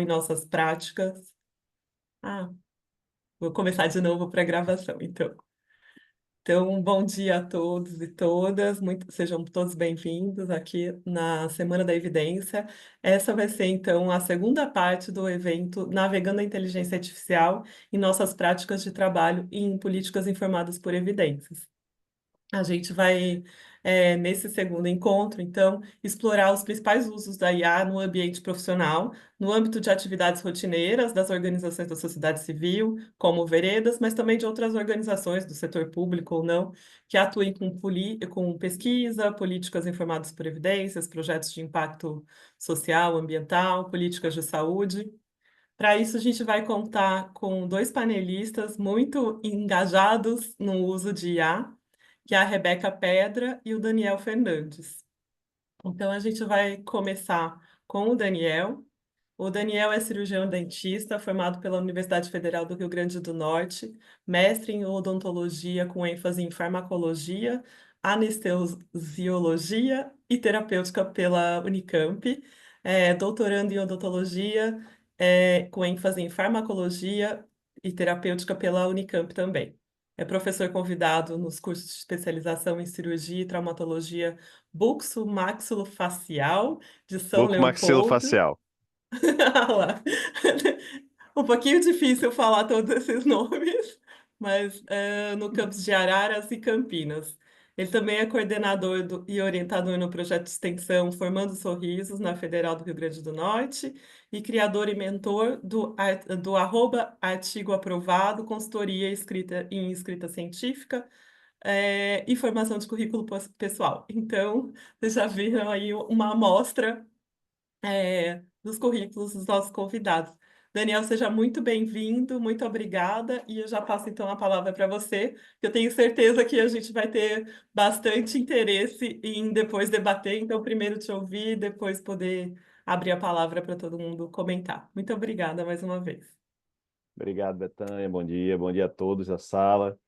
em nossas práticas. Ah, vou começar de novo para a gravação, então. Então, bom dia a todos e todas, sejam todos bem-vindos aqui na Semana da Evidência. Essa vai ser, então, a segunda parte do evento Navegando a Inteligência Artificial em Nossas Práticas de Trabalho e em Políticas Informadas por Evidências. A gente vai, nesse segundo encontro, então, explorar os principais usos da IA no ambiente profissional, no âmbito de atividades rotineiras das organizações da sociedade civil, como veredas, mas também de outras organizações do setor público ou não, que atuem com pesquisa, políticas informadas por evidências, projetos de impacto social, ambiental, políticas de saúde. Para isso, a gente vai contar com dois panelistas muito engajados no uso de IA, que é a Rebeca Pedra e o Daniel Fernandes. Então, a gente vai começar com o Daniel. O Daniel é cirurgião dentista, formado pela Universidade Federal do Rio Grande do Norte, mestre em odontologia com ênfase em farmacologia, anestesiologia e terapêutica pela Unicamp, doutorando em odontologia, com ênfase em farmacologia e terapêutica pela Unicamp também. É professor convidado nos cursos de especialização em cirurgia e traumatologia buxo-maxilofacial de São Leopoldo. Bucomaxilofacial. Lá. Um pouquinho difícil falar todos esses nomes, mas no campus de Araras e Campinas. Ele também é coordenador e orientador no projeto de extensão Formando Sorrisos, na Federal do Rio Grande do Norte, e criador e mentor do @artigo aprovado, consultoria em escrita científica, e formação de currículo pessoal. Então, vocês já viram aí uma amostra dos currículos dos nossos convidados. Daniel, seja muito bem-vindo, muito obrigada, e eu já passo então a palavra para você, que eu tenho certeza que a gente vai ter bastante interesse em depois debater, então primeiro te ouvir, depois poder abrir a palavra para todo mundo comentar. Muito obrigada mais uma vez. Obrigado, Betânia. Bom dia a todos da sala,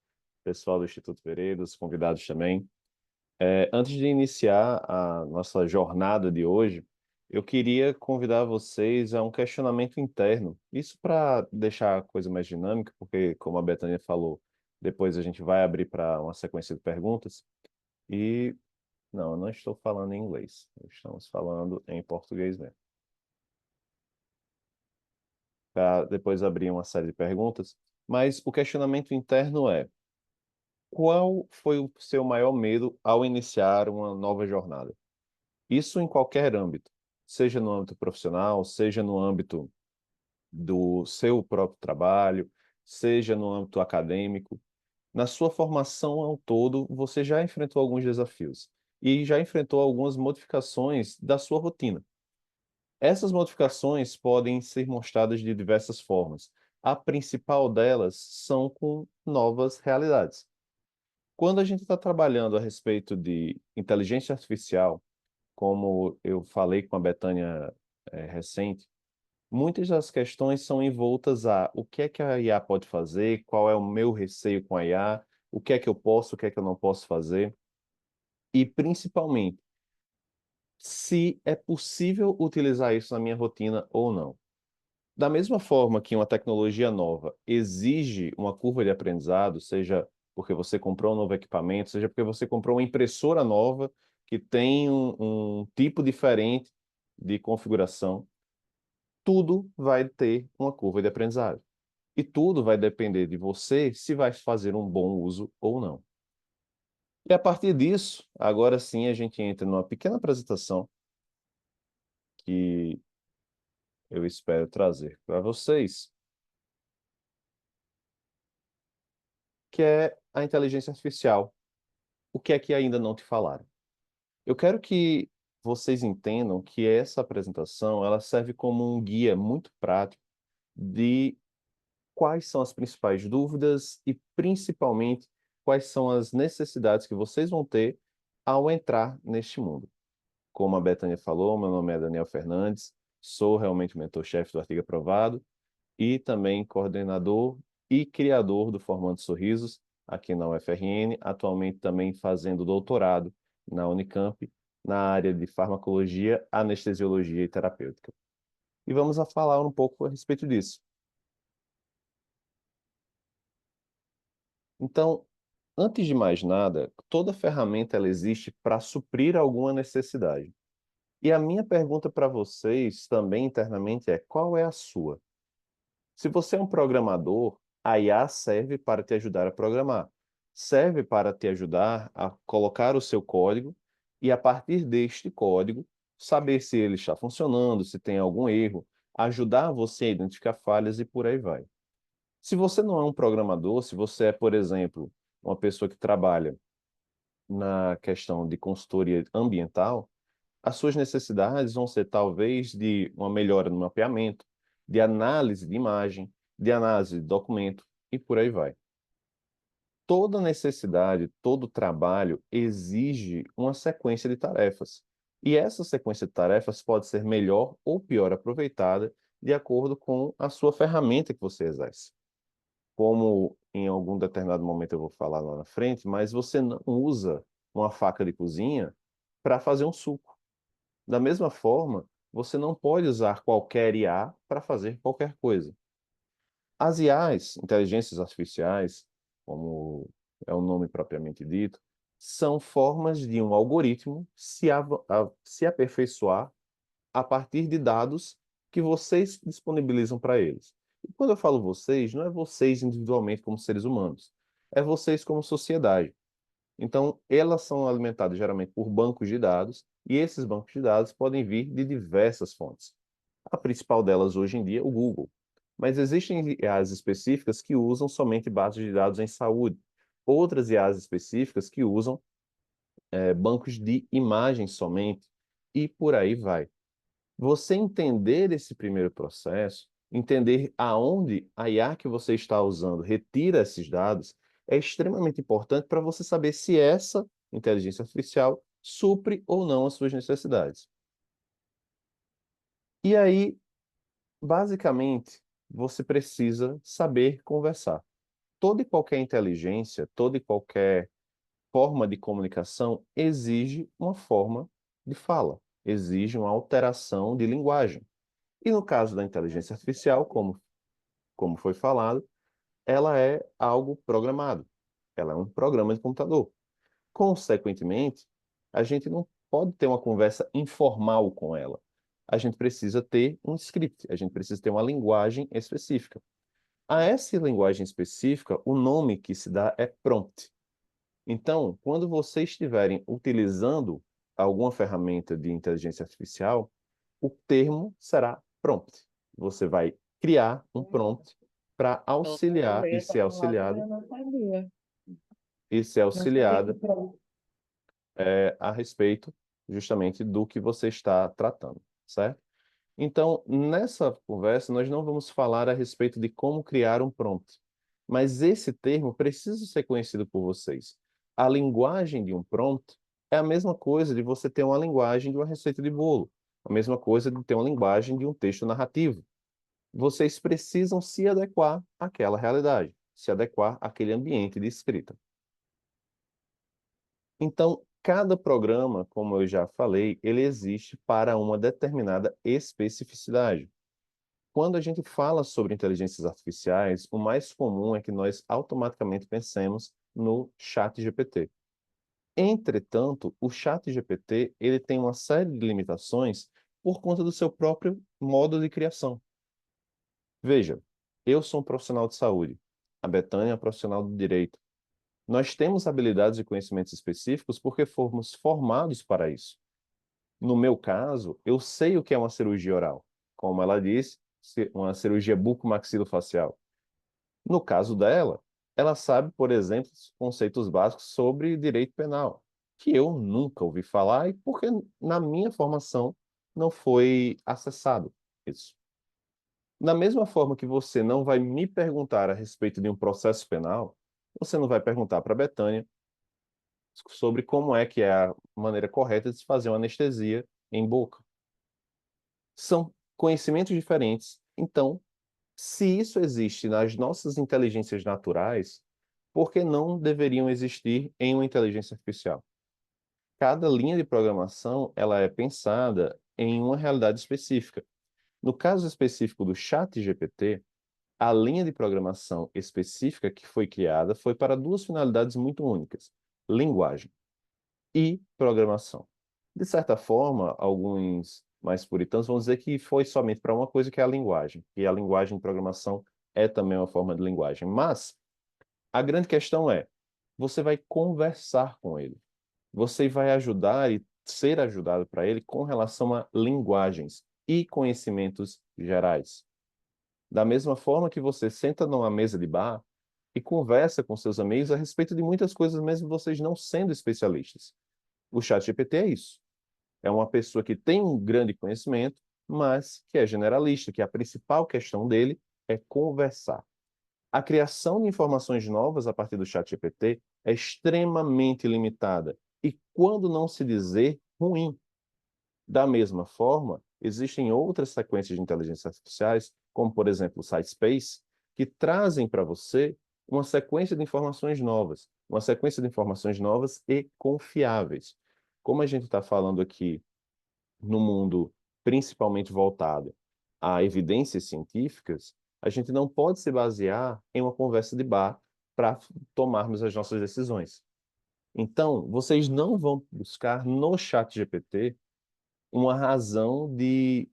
pessoal do Instituto Pereira, os convidados também. Antes de iniciar a nossa jornada de hoje, eu queria convidar vocês a um questionamento interno. Isso para deixar a coisa mais dinâmica, porque, como a Betânia falou, depois a gente vai abrir para uma sequência de perguntas. E, não, eu não estou falando em inglês, estamos falando em português mesmo. Para depois abrir uma série de perguntas. Mas o questionamento interno é: qual foi o seu maior medo ao iniciar uma nova jornada? Isso em qualquer âmbito, seja no âmbito profissional, seja no âmbito do seu próprio trabalho, seja no âmbito acadêmico. Na sua formação ao todo, você já enfrentou alguns desafios e já enfrentou algumas modificações da sua rotina. Essas modificações podem ser mostradas de diversas formas. A principal delas são com novas realidades. Quando a gente está trabalhando a respeito de inteligência artificial, como eu falei com a Betânia recente, muitas das questões são envoltas a o que a IA pode fazer, qual é o meu receio com a IA, o que é que eu posso, o que é que eu não posso fazer, e principalmente, se é possível utilizar isso na minha rotina ou não. Da mesma forma que uma tecnologia nova exige uma curva de aprendizado, seja porque você comprou um novo equipamento, seja porque você comprou uma impressora nova que tem um tipo diferente de configuração, tudo vai ter uma curva de aprendizado. E tudo vai depender de você se vai fazer um bom uso ou não. E a partir disso, agora sim a gente entra numa pequena apresentação que eu espero trazer para vocês, que é a inteligência artificial. O que é que ainda não te falaram? Eu quero que vocês entendam que essa apresentação ela serve como um guia muito prático de quais são as principais dúvidas e, principalmente, quais são as necessidades que vocês vão ter ao entrar neste mundo. Como a Betânia falou, meu nome é Daniel Fernandes, sou realmente mentor-chefe do Artigo Aprovado e também coordenador e criador do Formando Sorrisos aqui na UFRN, atualmente também fazendo doutorado na Unicamp, na área de farmacologia, anestesiologia e terapêutica. e vamos a falar um pouco a respeito disso. Então, antes de mais nada, toda ferramenta ela existe para suprir alguma necessidade. E a minha pergunta para vocês também internamente é: qual é a sua? Se você é um programador, a IA serve para te ajudar a programar. Serve para te ajudar a colocar o seu código e, a partir deste código, saber se ele está funcionando, se tem algum erro, ajudar você a identificar falhas e por aí vai. Se você não é um programador, se você é, por exemplo, uma pessoa que trabalha na questão de consultoria ambiental, as suas necessidades vão ser talvez de uma melhora no mapeamento, de análise de imagem, de análise de documento e por aí vai. Toda necessidade, todo trabalho exige uma sequência de tarefas. E essa sequência de tarefas pode ser melhor ou pior aproveitada de acordo com a sua ferramenta que você exerce. Como em algum determinado momento eu vou falar lá na frente, mas você não usa uma faca de cozinha para fazer um suco. Da mesma forma, você não pode usar qualquer IA para fazer qualquer coisa. As IAs, inteligências artificiais, como é o nome propriamente dito, são formas de um algoritmo se aperfeiçoar a partir de dados que vocês disponibilizam para eles. E quando eu falo vocês, não é vocês individualmente como seres humanos, é vocês como sociedade. Então, elas são alimentadas geralmente por bancos de dados, e esses bancos de dados podem vir de diversas fontes. A principal delas hoje em dia é o Google. Mas existem IAs específicas que usam somente bases de dados em saúde. Outras IAs específicas que usam bancos de imagens somente. E por aí vai. Você entender esse primeiro processo, entender aonde a IA que você está usando retira esses dados, é extremamente importante para você saber se essa inteligência artificial supre ou não as suas necessidades. E aí, basicamente, você precisa saber conversar. Toda e qualquer inteligência, toda e qualquer forma de comunicação exige uma forma de fala, exige uma alteração de linguagem. E no caso da inteligência artificial, como foi falado, ela é algo programado. Ela é um programa de computador. Consequentemente, a gente não pode ter uma conversa informal com ela. A gente precisa ter um script, a gente precisa ter uma linguagem específica. A essa linguagem específica, o nome que se dá é prompt. Então, quando vocês estiverem utilizando alguma ferramenta de inteligência artificial, o termo será prompt. Você vai criar um prompt para Nossa, auxiliar também essa palavra eu não sabia. e ser Não sabia que auxiliada pronto. a respeito justamente do que você está tratando, certo? Então, nessa conversa, nós não vamos falar a respeito de como criar um prompt, mas esse termo precisa ser conhecido por vocês. A linguagem de um prompt é a mesma coisa de você ter uma linguagem de uma receita de bolo, a mesma coisa de ter uma linguagem de um texto narrativo. Vocês precisam se adequar àquela realidade, se adequar àquele ambiente de escrita. Então, cada programa, como eu já falei, ele existe para uma determinada especificidade. Quando a gente fala sobre inteligências artificiais, o mais comum é que nós automaticamente pensemos no chat GPT. Entretanto, o chat GPT ele tem uma série de limitações por conta do seu próprio modo de criação. Veja, eu sou um profissional de saúde, a Betânia é um profissional de direito. Nós temos habilidades e conhecimentos específicos porque fomos formados para isso. No meu caso, eu sei o que é uma cirurgia oral. Como ela disse, uma cirurgia bucomaxilofacial. No caso dela, ela sabe, por exemplo, os conceitos básicos sobre direito penal, que eu nunca ouvi falar e porque na minha formação não foi acessado isso. Da mesma forma que você não vai me perguntar a respeito de um processo penal, você não vai perguntar para a Betânia sobre como é que é a maneira correta de se fazer uma anestesia em boca. São conhecimentos diferentes. Então, se isso existe nas nossas inteligências naturais, por que não deveriam existir em uma inteligência artificial? Cada linha de programação, ela é pensada em uma realidade específica. No caso específico do ChatGPT, a linha de programação específica que foi criada foi para duas finalidades muito únicas: linguagem e programação. De certa forma, alguns mais puritanos vão dizer que foi somente para uma coisa, que é a linguagem, e a linguagem de programação é também uma forma de linguagem. Mas a grande questão é, você vai conversar com ele. Você vai ajudar e ser ajudado para ele com relação a linguagens e conhecimentos gerais. Da mesma forma que você senta numa mesa de bar e conversa com seus amigos a respeito de muitas coisas, mesmo vocês não sendo especialistas. O ChatGPT é isso. É uma pessoa que tem um grande conhecimento, mas que é generalista, que a principal questão dele é conversar. A criação de informações novas a partir do ChatGPT é extremamente limitada e, quando não se dizer, ruim. Da mesma forma, existem outras sequências de inteligência artificiais, como, por exemplo, o SciSpace, que trazem para você uma sequência de informações novas, uma sequência de informações novas e confiáveis. Como a gente está falando aqui no mundo principalmente voltado a evidências científicas, a gente não pode se basear em uma conversa de bar para tomarmos as nossas decisões. Então, vocês não vão buscar no ChatGPT uma razão de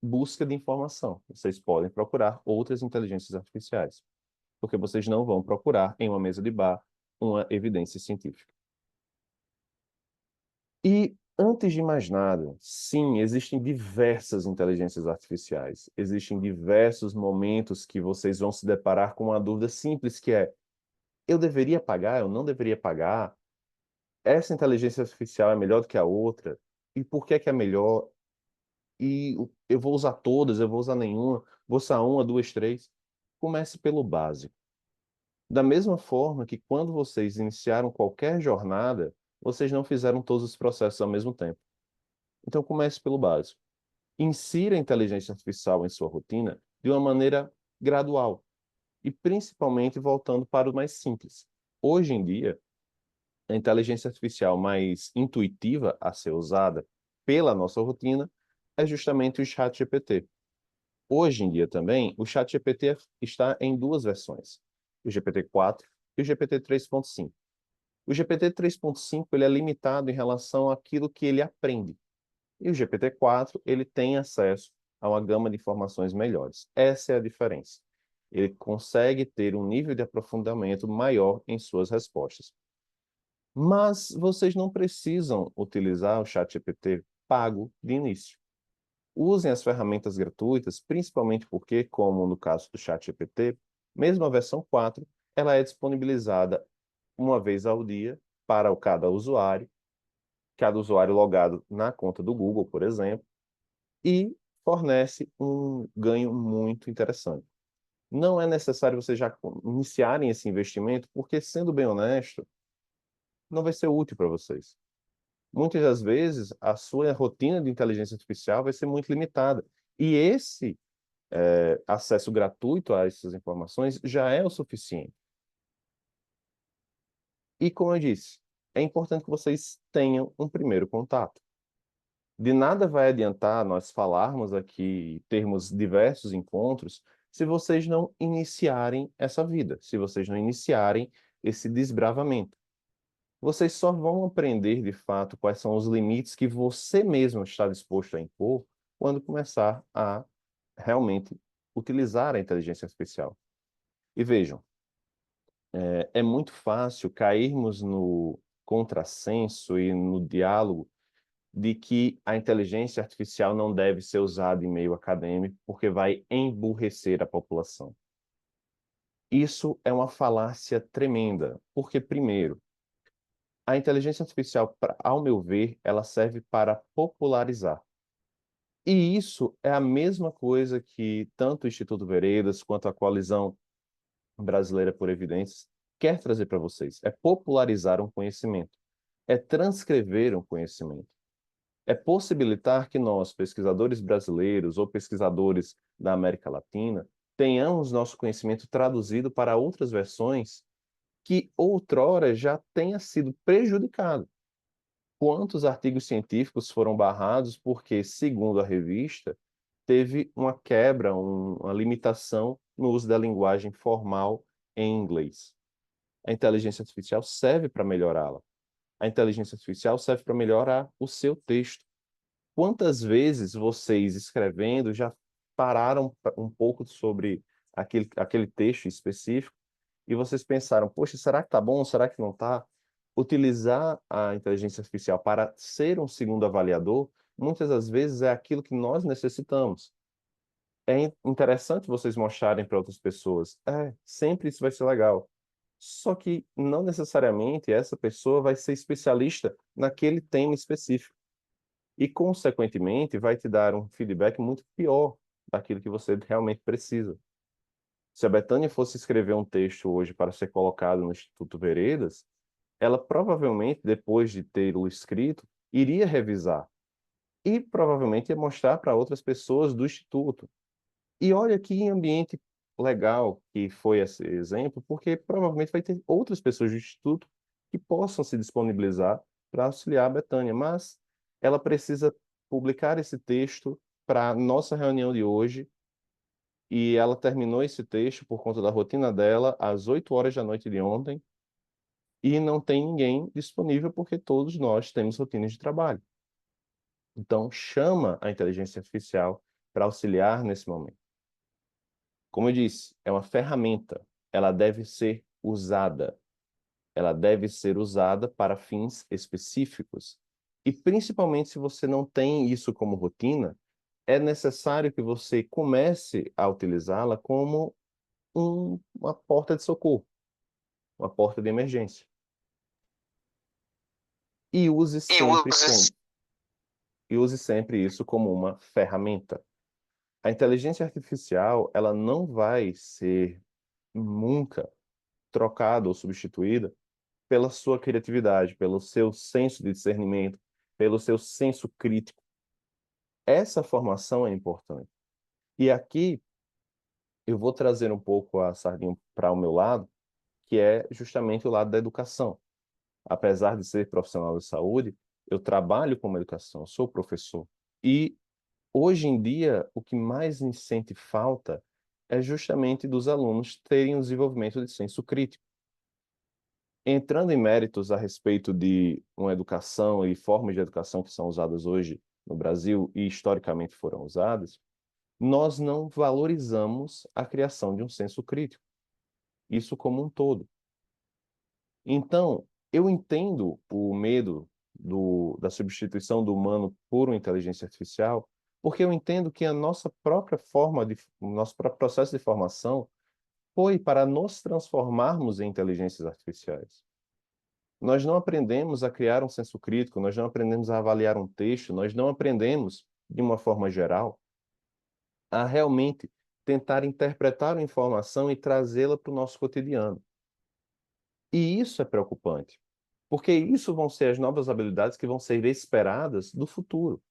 busca de informação. Vocês podem procurar outras inteligências artificiais, porque vocês não vão procurar em uma mesa de bar uma evidência científica. E, antes de mais nada, sim, existem diversas inteligências artificiais. Existem diversos momentos que vocês vão se deparar com uma dúvida simples, que é: eu deveria pagar? Eu não deveria pagar? Essa inteligência artificial é melhor do que a outra? E por que é melhor? E eu vou usar todas, eu vou usar nenhuma, vou usar uma, duas, três. Comece pelo básico. Da mesma forma que, quando vocês iniciaram qualquer jornada, vocês não fizeram todos os processos ao mesmo tempo. Então, comece pelo básico. Insira a inteligência artificial em sua rotina de uma maneira gradual e, principalmente, voltando para o mais simples. Hoje em dia, a inteligência artificial mais intuitiva a ser usada pela nossa rotina é justamente o ChatGPT. Hoje em dia também, o ChatGPT está em duas versões: o GPT-4 e o GPT-3.5. O GPT-3.5 ele é limitado em relação àquilo que ele aprende. E o GPT-4 ele tem acesso a uma gama de informações melhores. Essa é a diferença. Ele consegue ter um nível de aprofundamento maior em suas respostas. Mas vocês não precisam utilizar o ChatGPT pago de início. Usem as ferramentas gratuitas, principalmente porque, como no caso do ChatGPT, mesmo a versão 4, ela é disponibilizada uma vez ao dia para cada usuário logado na conta do Google, por exemplo, e fornece um ganho muito interessante. Não é necessário vocês já iniciarem esse investimento, porque, sendo bem honesto, não vai ser útil para vocês. Muitas das vezes, a sua rotina de inteligência artificial vai ser muito limitada. E esse acesso gratuito a essas informações já é o suficiente. E, como eu disse, é importante que vocês tenham um primeiro contato. De nada vai adiantar nós falarmos aqui, termos diversos encontros, se vocês não iniciarem essa vida, se vocês não iniciarem esse desbravamento. Vocês só vão aprender, de fato, quais são os limites que você mesmo está disposto a impor quando começar a realmente utilizar a inteligência artificial. E vejam, é muito fácil cairmos no contrassenso e no diálogo de que a inteligência artificial não deve ser usada em meio acadêmico porque vai emburrecer a população. Isso é uma falácia tremenda, porque, primeiro, a inteligência artificial, ao meu ver, ela serve para popularizar. E isso é a mesma coisa que tanto o Instituto Veredas quanto a Coalizão Brasileira por Evidências quer trazer para vocês. É popularizar um conhecimento, é transcrever um conhecimento, é possibilitar que nós, pesquisadores brasileiros ou pesquisadores da América Latina, tenhamos nosso conhecimento traduzido para outras versões que outrora já tenha sido prejudicado. Quantos artigos científicos foram barrados porque, segundo a revista, teve uma quebra, uma limitação no uso da linguagem formal em inglês. A inteligência artificial serve para melhorá-la. A inteligência artificial serve para melhorar o seu texto. Quantas vezes vocês, escrevendo, já pararam um pouco sobre aquele texto específico e vocês pensaram, poxa, será que está bom? Será que não está? Utilizar a inteligência artificial para ser um segundo avaliador, muitas das vezes é aquilo que nós necessitamos. É interessante vocês mostrarem para outras pessoas. Sempre isso vai ser legal. Só que não necessariamente essa pessoa vai ser especialista naquele tema específico. E, consequentemente, vai te dar um feedback muito pior daquilo que você realmente precisa. Se a Bethânia fosse escrever um texto hoje para ser colocado no Instituto Veredas, ela provavelmente, depois de tê-lo escrito, iria revisar e provavelmente ia mostrar para outras pessoas do Instituto. E olha que ambiente legal que foi esse exemplo, porque provavelmente vai ter outras pessoas do Instituto que possam se disponibilizar para auxiliar a Bethânia, mas ela precisa publicar esse texto para a nossa reunião de hoje, e ela terminou esse texto por conta da rotina dela às 8 horas da noite de ontem, e não tem ninguém disponível porque todos nós temos rotinas de trabalho. Então, chama a inteligência artificial para auxiliar nesse momento. Como eu disse, é uma ferramenta. Ela deve ser usada. Ela deve ser usada para fins específicos. E principalmente se você não tem isso como rotina, é necessário que você comece a utilizá-la como uma porta de socorro, uma porta de emergência. E use E sempre usa. e use sempre isso como uma ferramenta. A inteligência artificial, ela não vai ser nunca trocada ou substituída pela sua criatividade, pelo seu senso de discernimento, pelo seu senso crítico. Essa formação é importante. E aqui eu vou trazer um pouco a sardinha para o meu lado, que é justamente o lado da educação. Apesar de ser profissional de saúde, eu trabalho com educação, sou professor. E hoje em dia, o que mais me sente falta é justamente dos alunos terem um desenvolvimento de senso crítico. Entrando em méritos a respeito de uma educação e formas de educação que são usadas hoje no Brasil e historicamente foram usadas, nós não valorizamos a criação de um senso crítico, isso como um todo. Então, eu entendo o medo da substituição do humano por uma inteligência artificial, porque eu entendo que a nossa própria o nosso próprio processo de formação foi para nos transformarmos em inteligências artificiais. Nós não aprendemos a criar um senso crítico, nós não aprendemos a avaliar um texto, nós não aprendemos, de uma forma geral, a realmente tentar interpretar uma informação e trazê-la para o nosso cotidiano. E isso é preocupante, porque isso vão ser as novas habilidades que vão ser esperadas do futuro.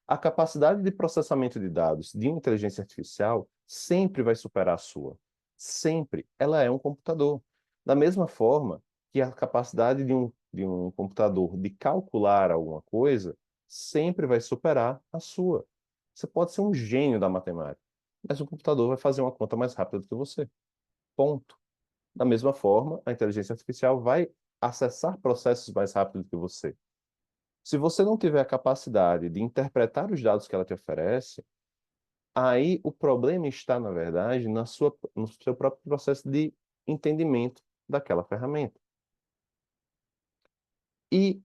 A capacidade de processamento de dados de uma inteligência artificial sempre vai superar a sua. Sempre. Ela é um computador. Da mesma forma que a capacidade de um computador de calcular alguma coisa sempre vai superar a sua. Você pode ser um gênio da matemática, mas o computador vai fazer uma conta mais rápida do que você. Ponto. Da mesma forma, a inteligência artificial vai acessar processos mais rápido do que você. Se você não tiver a capacidade de interpretar os dados que ela te oferece, aí o problema está, na verdade, no seu próprio processo de entendimento daquela ferramenta. E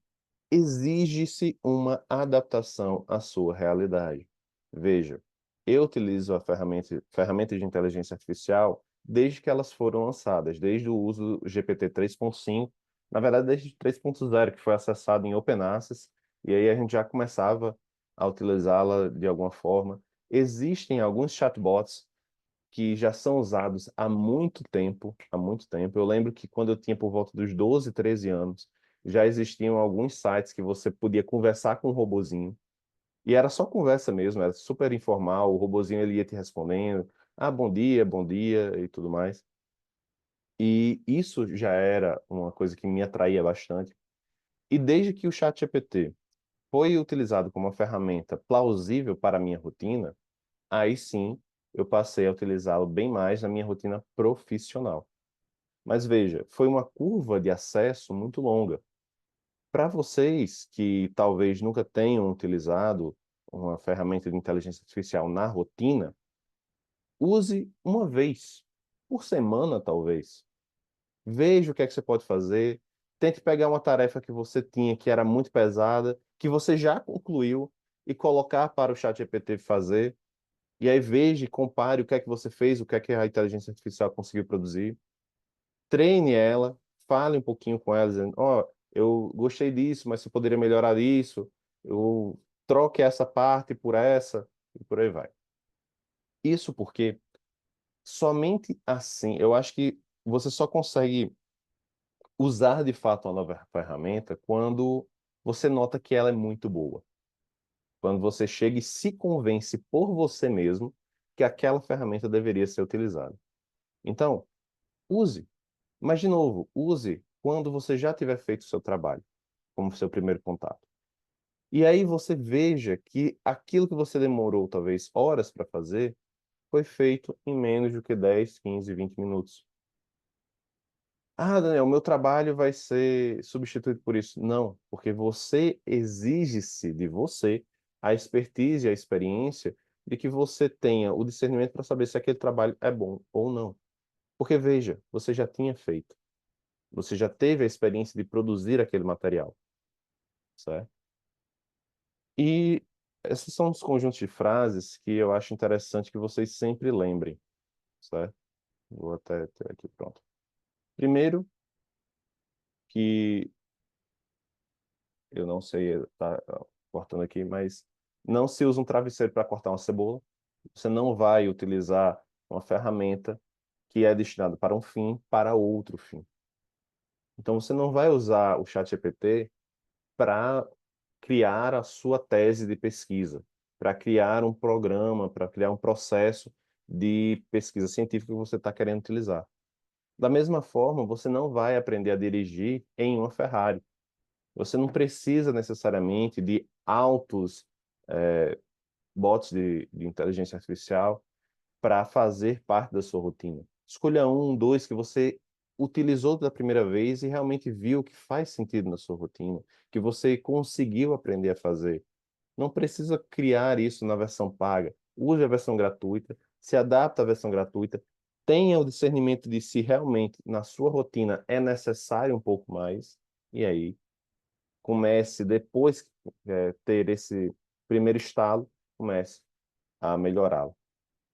exige-se uma adaptação à sua realidade. Veja, eu utilizo ferramentas de inteligência artificial desde que elas foram lançadas, desde o uso do GPT 3.5, na verdade desde 3.0, que foi acessado em Open Access, e aí a gente já começava a utilizá-la de alguma forma. Existem alguns chatbots que já são usados há muito tempo, há muito tempo. Eu lembro que quando eu tinha por volta dos 12, 13 anos, já existiam alguns sites que você podia conversar com um robozinho, e era só conversa mesmo, era super informal, o robozinho ele ia te respondendo, bom dia e tudo mais. E isso já era uma coisa que me atraía bastante. E desde que o ChatGPT foi utilizado como uma ferramenta plausível para a minha rotina, Aí sim, eu passei a utilizá-lo bem mais na minha rotina profissional. Mas veja, foi uma curva de acesso muito longa. Para vocês que talvez nunca tenham utilizado uma ferramenta de inteligência artificial na rotina, use uma vez por semana, talvez. Veja o que é que você pode fazer. Tente pegar uma tarefa que você tinha que era muito pesada, que você já concluiu, e colocar para o ChatGPT fazer. E aí veja e compare o que é que você fez, o que é que a inteligência artificial conseguiu produzir. Treine ela, fale um pouquinho com ela, dizendo, ó, eu gostei disso, mas você poderia melhorar isso. Eu troque essa parte por essa, e por aí vai. Isso porque somente assim, eu acho que você só consegue usar de fato uma nova ferramenta quando você nota que ela é muito boa. Quando você chega e se convence por você mesmo que aquela ferramenta deveria ser utilizada. Então, use. Mas, de novo, use quando você já tiver feito o seu trabalho, como seu primeiro contato. E aí você veja que aquilo que você demorou, talvez, horas para fazer, foi feito em menos do que 10, 15, 20 minutos. Ah, Daniel, meu trabalho vai ser substituído por isso. Não, porque você exige-se de você a expertise, a experiência de que você tenha o discernimento para saber se aquele trabalho é bom ou não. Porque veja, você já tinha feito, você já teve a experiência de produzir aquele material, certo? E esses são os conjuntos de frases que eu acho interessante que vocês sempre lembrem, certo? Vou até ter aqui pronto. Primeiro, que eu não sei, tá cortando aqui, mas não se usa um travesseiro para cortar uma cebola. Você não vai utilizar uma ferramenta que é destinada para um fim, para outro fim. Então você não vai usar o ChatGPT para criar a sua tese de pesquisa, para criar um programa, para criar um processo de pesquisa científica que você está querendo utilizar. Da mesma forma, você não vai aprender a dirigir em uma Ferrari. Você não precisa necessariamente de altos bots de inteligência artificial para fazer parte da sua rotina. Escolha um, dois que você utilizou da primeira vez e realmente viu que faz sentido na sua rotina, que você conseguiu aprender a fazer. Não precisa criar isso na versão paga. Use a versão gratuita, se adapte à versão gratuita, tenha o discernimento de se realmente na sua rotina é necessário um pouco mais, e aí comece, depois que ter esse primeiro estalo, comece a melhorá-lo.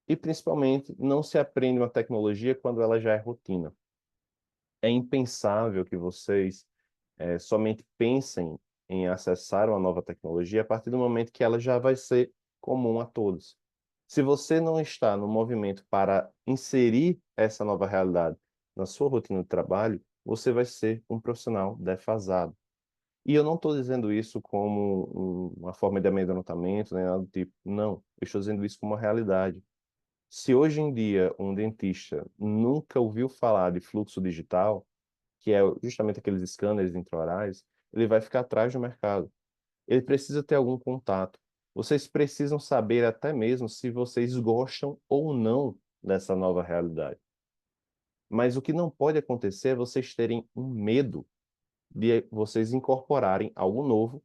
E principalmente, não se aprende uma tecnologia quando ela já é rotina. É impensável que vocês somente pensem em acessar uma nova tecnologia a partir do momento que ela já vai ser comum a todos. Se você não está no movimento para inserir essa nova realidade na sua rotina de trabalho, você vai ser um profissional defasado. E eu não estou dizendo isso como uma forma de amedrontamento, nem nada do tipo. Não, eu estou dizendo isso como uma realidade. Se hoje em dia um dentista nunca ouviu falar de fluxo digital, que é justamente aqueles scanners intraorais, ele vai ficar atrás do mercado. Ele precisa ter algum contato. Vocês precisam saber até mesmo se vocês gostam ou não dessa nova realidade. Mas o que não pode acontecer é vocês terem um medo de vocês incorporarem algo novo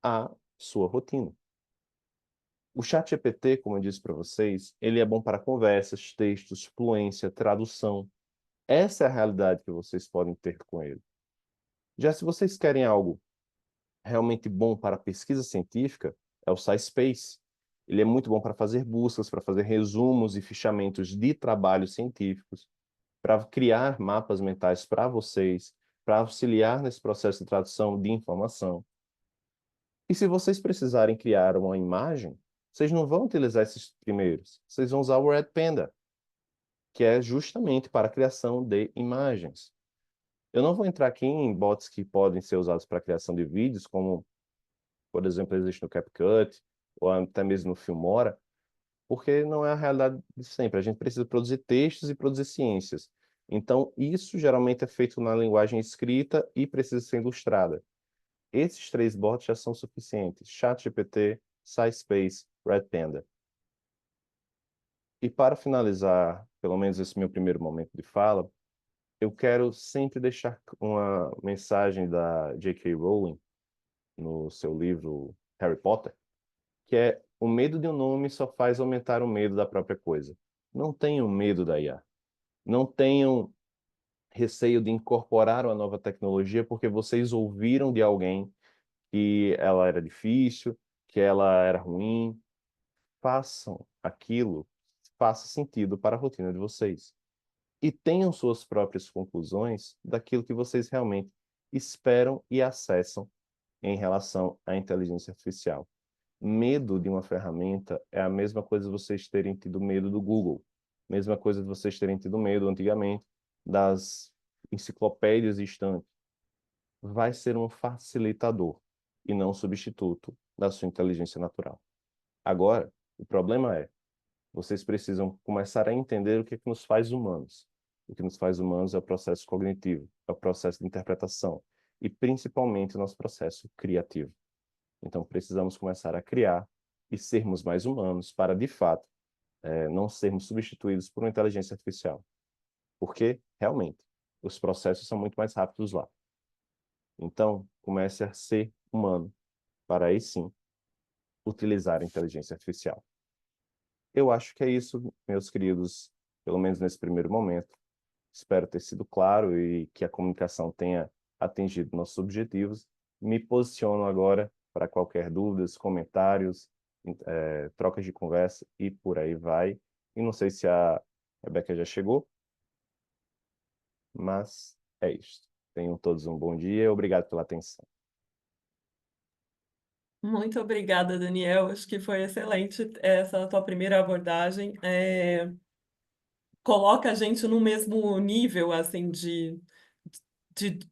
à sua rotina. O ChatGPT, como eu disse para vocês, ele é bom para conversas, textos, fluência, tradução. Essa é a realidade que vocês podem ter com ele. Já se vocês querem algo realmente bom para pesquisa científica, é o SciSpace. Ele é muito bom para fazer buscas, para fazer resumos e fichamentos de trabalhos científicos, para criar mapas mentais para vocês, para auxiliar nesse processo de tradução de informação. E se vocês precisarem criar uma imagem, vocês não vão utilizar esses primeiros. Vocês vão usar o Red Panda, que é justamente para a criação de imagens. Eu não vou entrar aqui em bots que podem ser usados para a criação de vídeos, como, por exemplo, existe no CapCut, ou até mesmo no Filmora, porque não é a realidade de sempre. A gente precisa produzir textos e produzir ciências. Então, isso geralmente é feito na linguagem escrita e precisa ser ilustrada. Esses três bots já são suficientes. ChatGPT, SciSpace, Redpanda. E para finalizar, pelo menos esse meu primeiro momento de fala, eu quero sempre deixar uma mensagem da J.K. Rowling no seu livro Harry Potter, que é: o medo de um nome só faz aumentar o medo da própria coisa. Não tenham medo da IA. Não tenham receio de incorporar uma nova tecnologia porque vocês ouviram de alguém que ela era difícil, que ela era ruim. Façam aquilo que faça sentido para a rotina de vocês. E tenham suas próprias conclusões daquilo que vocês realmente esperam e acessam em relação à inteligência artificial. Medo de uma ferramenta é a mesma coisa de vocês terem tido medo do Google, mesma coisa de vocês terem tido medo antigamente das enciclopédias estantes. Vai ser um facilitador e não um substituto da sua inteligência natural. Agora, o problema é, vocês precisam começar a entender o que é que nos faz humanos. O que nos faz humanos é o processo cognitivo, é o processo de interpretação e principalmente o nosso processo criativo. Então, precisamos começar a criar e sermos mais humanos para, de fato, não sermos substituídos por uma inteligência artificial. Porque, realmente, os processos são muito mais rápidos lá. Então, comece a ser humano para aí sim utilizar a inteligência artificial. Eu acho que é isso, meus queridos, pelo menos nesse primeiro momento. Espero ter sido claro e que a comunicação tenha atingido nossos objetivos. Me posiciono agora para qualquer dúvidas, comentários, trocas de conversa e por aí vai. E não sei se a Rebeca já chegou, mas é isso. Tenham todos um bom dia e obrigado pela atenção. Muito obrigada, Daniel. Acho que foi excelente essa tua primeira abordagem. Coloca a gente no mesmo nível, assim, de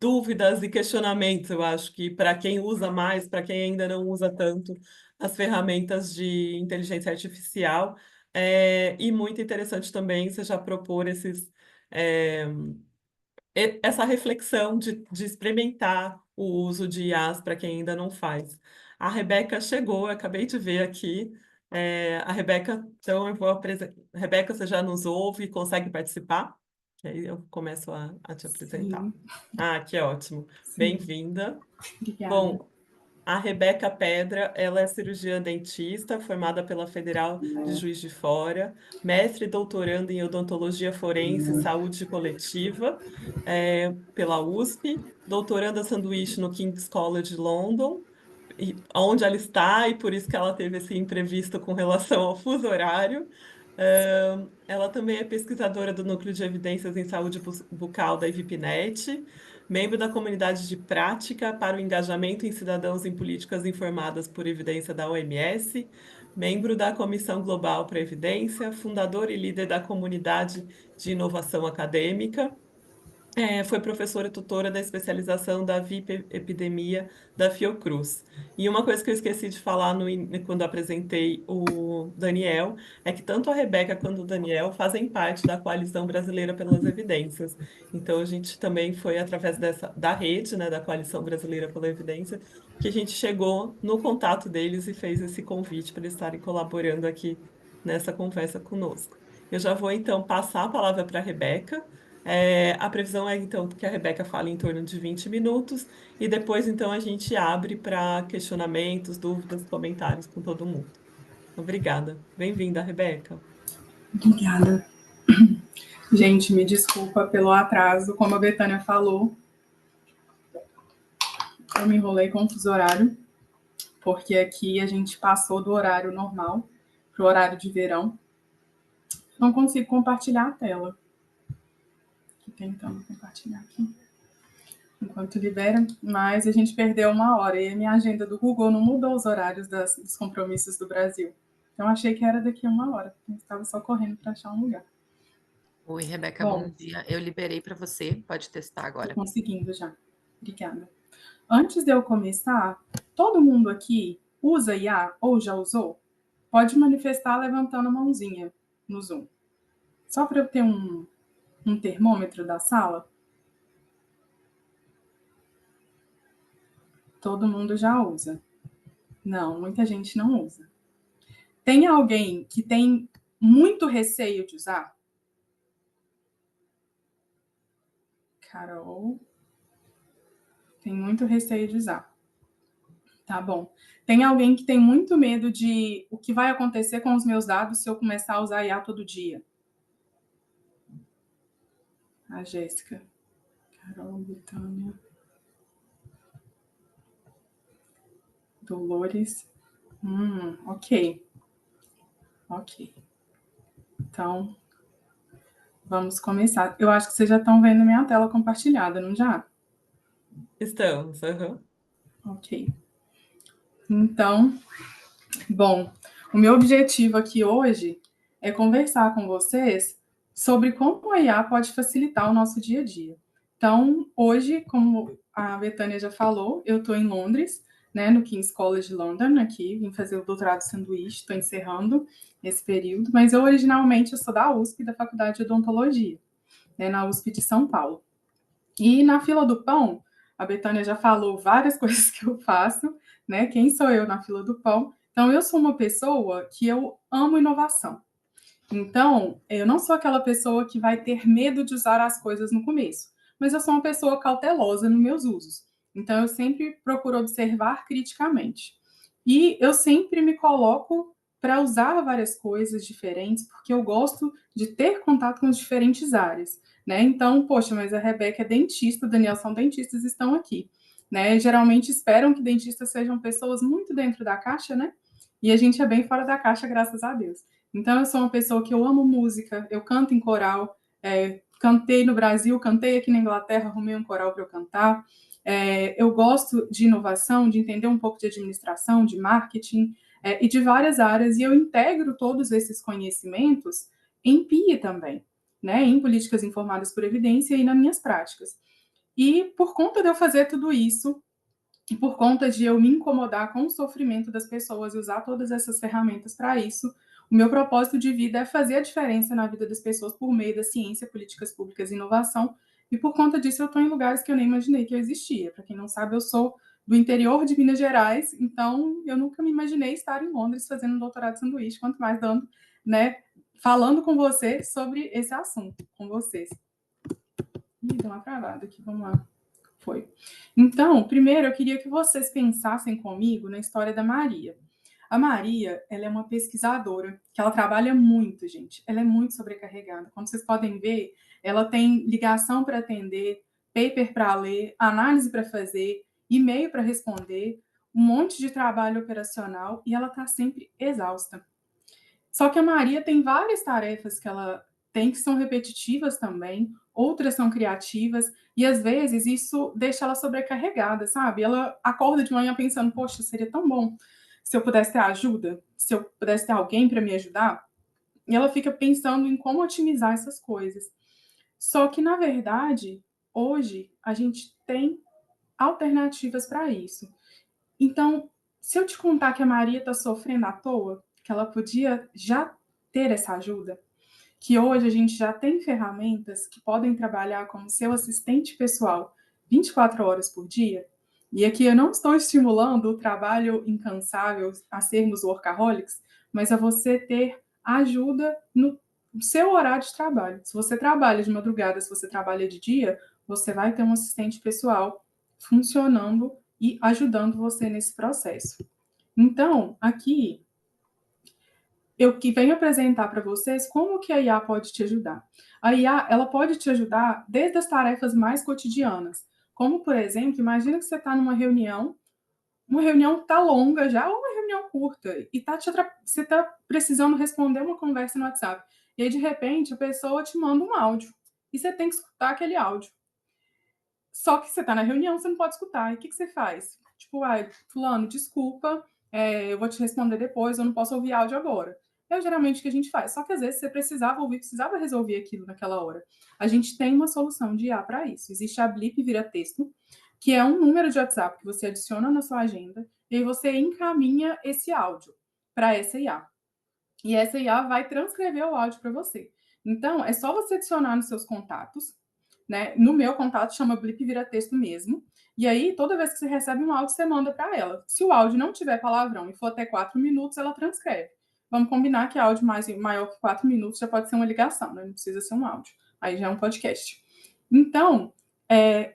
dúvidas e questionamentos. Eu acho que para quem usa mais, para quem ainda não usa tanto as ferramentas de inteligência artificial, e muito interessante também você já propor é, essa reflexão de experimentar o uso de IAs para quem ainda não faz. A Rebeca chegou, eu acabei de ver aqui. A Rebeca, então eu vou apresentar. Rebeca, você já nos ouve, consegue participar? Que aí eu começo a te apresentar. Sim, Ah, que ótimo. sim. Bem-vinda. Obrigada. Bom, a Rebeca Pedra, ela é cirurgiã dentista, formada pela Federal de Juiz de Fora, mestre e doutoranda em odontologia forense e saúde coletiva, pela USP, doutoranda sanduíche no King's College London, onde ela está, e por isso que ela teve esse imprevisto com relação ao fuso horário. Ela também é pesquisadora do Núcleo de Evidências em Saúde Bucal da IVPNET, membro da comunidade de prática para o engajamento em cidadãos em políticas informadas por evidência da OMS, membro da Comissão Global para a Evidência, fundador e líder da comunidade de inovação acadêmica. Foi professora tutora da especialização da VIP Epidemia da Fiocruz. E uma coisa que eu esqueci de falar quando apresentei o Daniel é que tanto a Rebeca quanto o Daniel fazem parte da Coalizão Brasileira pelas Evidências. Então, a gente também foi através da rede, né, da Coalição Brasileira pela Evidência, que a gente chegou no contato deles e fez esse convite para eles estarem colaborando aqui nessa conversa conosco. Eu já vou, então, passar a palavra para a Rebeca. A previsão é, então, que a Rebeca fale em torno de 20 minutos e depois, então, a gente abre para questionamentos, dúvidas, comentários com todo mundo. Obrigada. Bem-vinda, Rebeca. Obrigada. Gente, me desculpa pelo atraso. Como a Betânia falou, eu me enrolei com o fuso horário, porque aqui a gente passou do horário normal para o horário de verão. Não consigo compartilhar a tela. Estou tentando compartilhar aqui enquanto libera, mas a gente perdeu uma hora e a minha agenda do Google não mudou os horários dos compromissos do Brasil. Então achei que era daqui a uma hora, porque eu estava só correndo para achar um lugar. Oi, Rebeca, bom Bom, dia. Eu liberei para você, pode testar estou agora. conseguindo já. Obrigada. Antes de eu começar, todo mundo aqui usa IA ou já usou? Pode manifestar levantando a mãozinha no Zoom. Só para eu ter um termômetro da sala. Todo mundo já usa. Não, muita gente não usa. Tem alguém que tem muito receio de usar? Carol, tem muito receio de usar. Tá bom. Tem alguém que tem muito medo de o que vai acontecer com os meus dados se eu começar a usar IA todo dia? A Jéssica. Carol, Betânia. Dolores. Ok. Ok. Então, vamos começar. Eu acho que vocês já estão vendo minha tela compartilhada, não já? Estamos, aham. Ok. Então, bom, o meu objetivo aqui hoje é conversar com vocês sobre como a IA pode facilitar o nosso dia a dia. Então, hoje, como a Betânia já falou, eu estou em Londres, né, no King's College London, aqui, vim fazer o doutorado sanduíche, estou encerrando esse período, mas eu originalmente sou da USP, da Faculdade de Odontologia, né, na USP de São Paulo. E na fila do pão, a Betânia já falou várias coisas que eu faço, né? Quem sou eu na fila do pão? Então, eu sou uma pessoa que eu amo inovação. Então, eu não sou aquela pessoa que vai ter medo de usar as coisas no começo, mas eu sou uma pessoa cautelosa nos meus usos. Então, eu sempre procuro observar criticamente. E eu sempre me coloco para usar várias coisas diferentes, porque eu gosto de ter contato com as diferentes áreas, né? Então, poxa, mas a Rebeca é dentista, o Daniel são dentistas, estão aqui, né? Geralmente esperam que dentistas sejam pessoas muito dentro da caixa, né? E a gente é bem fora da caixa, graças a Deus. Então, eu sou uma pessoa que eu amo música, eu canto em coral, cantei no Brasil, cantei aqui na Inglaterra, arrumei um coral para eu cantar. Eu gosto de inovação, de entender um pouco de administração, de marketing e de várias áreas, e eu integro todos esses conhecimentos em PIE também, né, em políticas informadas por evidência e nas minhas práticas. E por conta de eu fazer tudo isso, e por conta de eu me incomodar com o sofrimento das pessoas e usar todas essas ferramentas para isso, o meu propósito de vida é fazer a diferença na vida das pessoas por meio da ciência, políticas públicas e inovação. E por conta disso, eu estou em lugares que eu nem imaginei que eu existia. Para quem não sabe, eu sou do interior de Minas Gerais, então eu nunca me imaginei estar em Londres fazendo um doutorado de sanduíche, quanto mais dando, né, falando com você sobre esse assunto, com vocês. Ih, deu uma travada aqui, vamos lá. Foi. Então, primeiro eu queria que vocês pensassem comigo na história da Maria. A Maria, ela é uma pesquisadora, que ela trabalha muito, gente. Ela é muito sobrecarregada. Como vocês podem ver, ela tem ligação para atender, paper para ler, análise para fazer, e-mail para responder, um monte de trabalho operacional e ela está sempre exausta. Só que a Maria tem várias tarefas que ela tem que são repetitivas também, outras são criativas, e às vezes isso deixa ela sobrecarregada, sabe? Ela acorda de manhã pensando, poxa, seria tão bom se eu pudesse ter ajuda, se eu pudesse ter alguém para me ajudar, e ela fica pensando em como otimizar essas coisas. Só que, na verdade, hoje a gente tem alternativas para isso. Então, se eu te contar que a Maria está sofrendo à toa, que ela podia já ter essa ajuda, que hoje a gente já tem ferramentas que podem trabalhar como seu assistente pessoal 24 horas por dia, e aqui eu não estou estimulando o trabalho incansável a sermos workaholics, mas a você ter ajuda no seu horário de trabalho. Se você trabalha de madrugada, se você trabalha de dia, você vai ter um assistente pessoal funcionando e ajudando você nesse processo. Então, aqui eu que venho apresentar para vocês como que a IA pode te ajudar. A IA, ela pode te ajudar desde as tarefas mais cotidianas, como, por exemplo, imagina que você está numa reunião, uma reunião está longa já, ou uma reunião curta, e você está precisando responder uma conversa no WhatsApp, e aí, de repente, a pessoa te manda um áudio, e você tem que escutar aquele áudio. Só que você está na reunião, você não pode escutar, e o que você faz? Tipo, fulano, desculpa, eu vou te responder depois, eu não posso ouvir áudio agora. É geralmente o que a gente faz. Só que às vezes você precisava ouvir, precisava resolver aquilo naquela hora. A gente tem uma solução de IA para isso. Existe a Blip Vira Texto, que é um número de WhatsApp que você adiciona na sua agenda e aí você encaminha esse áudio para essa IA. E essa IA vai transcrever o áudio para você. Então, é só você adicionar nos seus contatos, né? No meu contato chama Blip Vira Texto mesmo. E aí, toda vez que você recebe um áudio, você manda para ela. Se o áudio não tiver palavrão e for até 4 minutos, ela transcreve. Vamos combinar que áudio maior que 4 minutos já pode ser uma ligação, né? Não precisa ser um áudio. Aí já é um podcast. Então,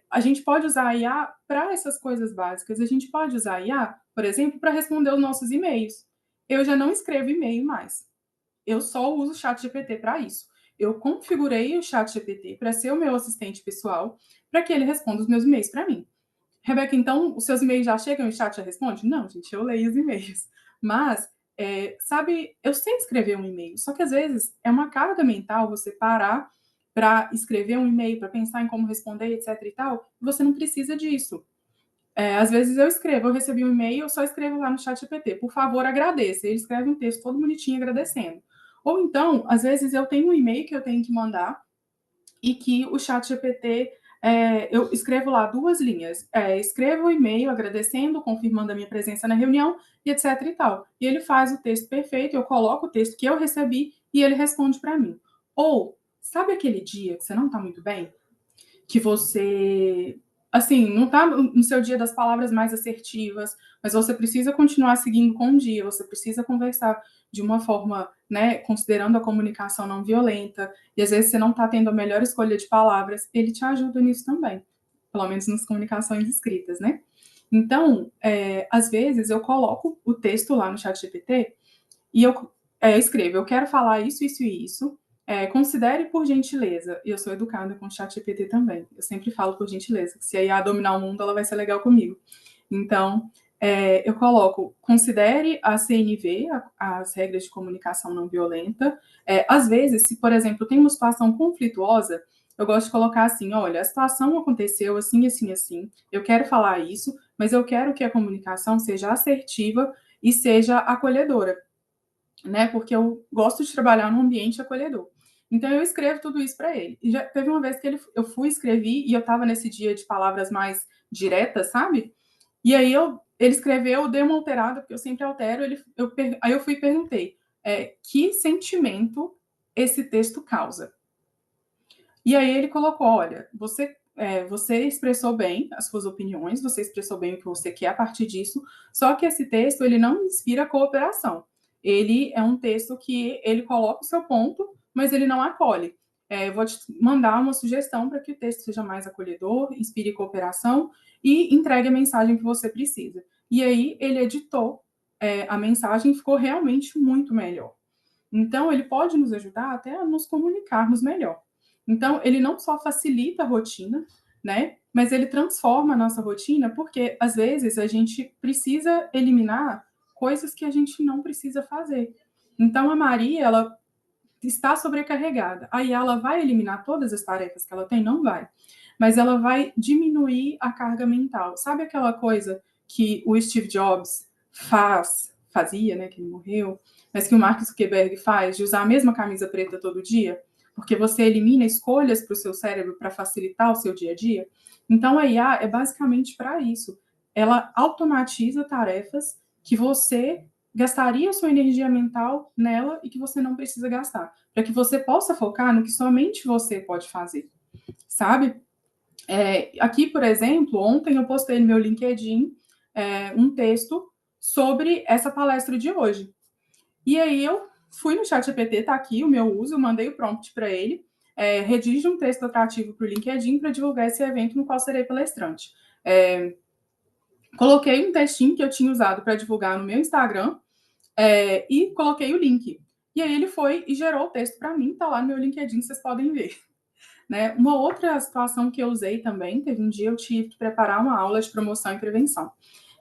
a gente pode usar a IA para essas coisas básicas. A gente pode usar a IA, por exemplo, para responder os nossos e-mails. Eu já não escrevo e-mail mais. Eu só uso o ChatGPT para isso. Eu configurei o ChatGPT para ser o meu assistente pessoal, para que ele responda os meus e-mails para mim. Rebeca, então, os seus e-mails já chegam e o chat já responde? Não, gente, eu leio os e-mails. Mas, sabe, eu sei escrever um e-mail, só que às vezes é uma carga mental você parar para escrever um e-mail, para pensar em como responder, etc e tal, e você não precisa disso. Às vezes eu recebi um e-mail, eu só escrevo lá no ChatGPT, por favor, agradeça. Ele escreve um texto todo bonitinho agradecendo. Ou então, às vezes eu tenho um e-mail que eu tenho que mandar e que o ChatGPT, eu escrevo lá 2 linhas. Escrevo o e-mail agradecendo, confirmando a minha presença na reunião e etc e tal. E ele faz o texto perfeito, eu coloco o texto que eu recebi e ele responde para mim. Ou, sabe aquele dia que você não está muito bem? Que você, assim, não está no seu dia das palavras mais assertivas, mas você precisa continuar seguindo com o dia, você precisa conversar de uma forma, né, considerando a comunicação não violenta, e às vezes você não está tendo a melhor escolha de palavras, ele te ajuda nisso também, pelo menos nas comunicações escritas, né? Então, às vezes eu coloco o texto lá no ChatGPT e eu escrevo, eu quero falar isso, isso e isso, considere por gentileza, e eu sou educada com o ChatGPT também, eu sempre falo por gentileza, que se a IA dominar o mundo, ela vai ser legal comigo. Então, eu coloco, considere a CNV, as regras de comunicação não violenta. Às vezes, se, por exemplo, tem uma situação conflituosa, eu gosto de colocar assim, olha, a situação aconteceu assim, assim, assim, eu quero falar isso, mas eu quero que a comunicação seja assertiva e seja acolhedora, né? Porque eu gosto de trabalhar num ambiente acolhedor. Então eu escrevo tudo isso para ele. E já teve uma vez que eu fui escrevi e eu estava nesse dia de palavras mais diretas, sabe? E aí ele escreveu, eu dei uma alterada, porque eu sempre altero. Aí eu fui e perguntei, que sentimento esse texto causa? E aí ele colocou, olha, você expressou bem as suas opiniões, você expressou bem o que você quer a partir disso, só que esse texto, ele não inspira cooperação. Ele é um texto que ele coloca o seu ponto, mas ele não acolhe. Eu vou te mandar uma sugestão para que o texto seja mais acolhedor, inspire cooperação e entregue a mensagem que você precisa. E aí ele editou a mensagem e ficou realmente muito melhor. Então, ele pode nos ajudar até a nos comunicarmos melhor. Então, ele não só facilita a rotina, né? Mas ele transforma a nossa rotina, porque às vezes a gente precisa eliminar coisas que a gente não precisa fazer. Então, a Maria, ela está sobrecarregada. Aí ela vai eliminar todas as tarefas que ela tem? Não vai. Mas ela vai diminuir a carga mental. Sabe aquela coisa que o Steve Jobs fazia, né, que ele morreu, mas que o Mark Zuckerberg faz, de usar a mesma camisa preta todo dia? Porque você elimina escolhas para o seu cérebro para facilitar o seu dia a dia. Então, a IA é basicamente para isso. Ela automatiza tarefas que você gastaria sua energia mental nela e que você não precisa gastar, para que você possa focar no que somente você pode fazer, sabe? Aqui, por exemplo, ontem eu postei no meu LinkedIn um texto sobre essa palestra de hoje. E aí eu fui no ChatGPT, tá aqui o meu uso, eu mandei o prompt para ele, redige um texto atrativo para o LinkedIn para divulgar esse evento no qual serei palestrante. Coloquei um textinho que eu tinha usado para divulgar no meu Instagram, e coloquei o link. E aí ele foi e gerou o texto para mim, tá lá no meu LinkedIn, vocês podem ver. Né? Uma outra situação que eu usei também, teve um dia eu tive que preparar uma aula de promoção e prevenção.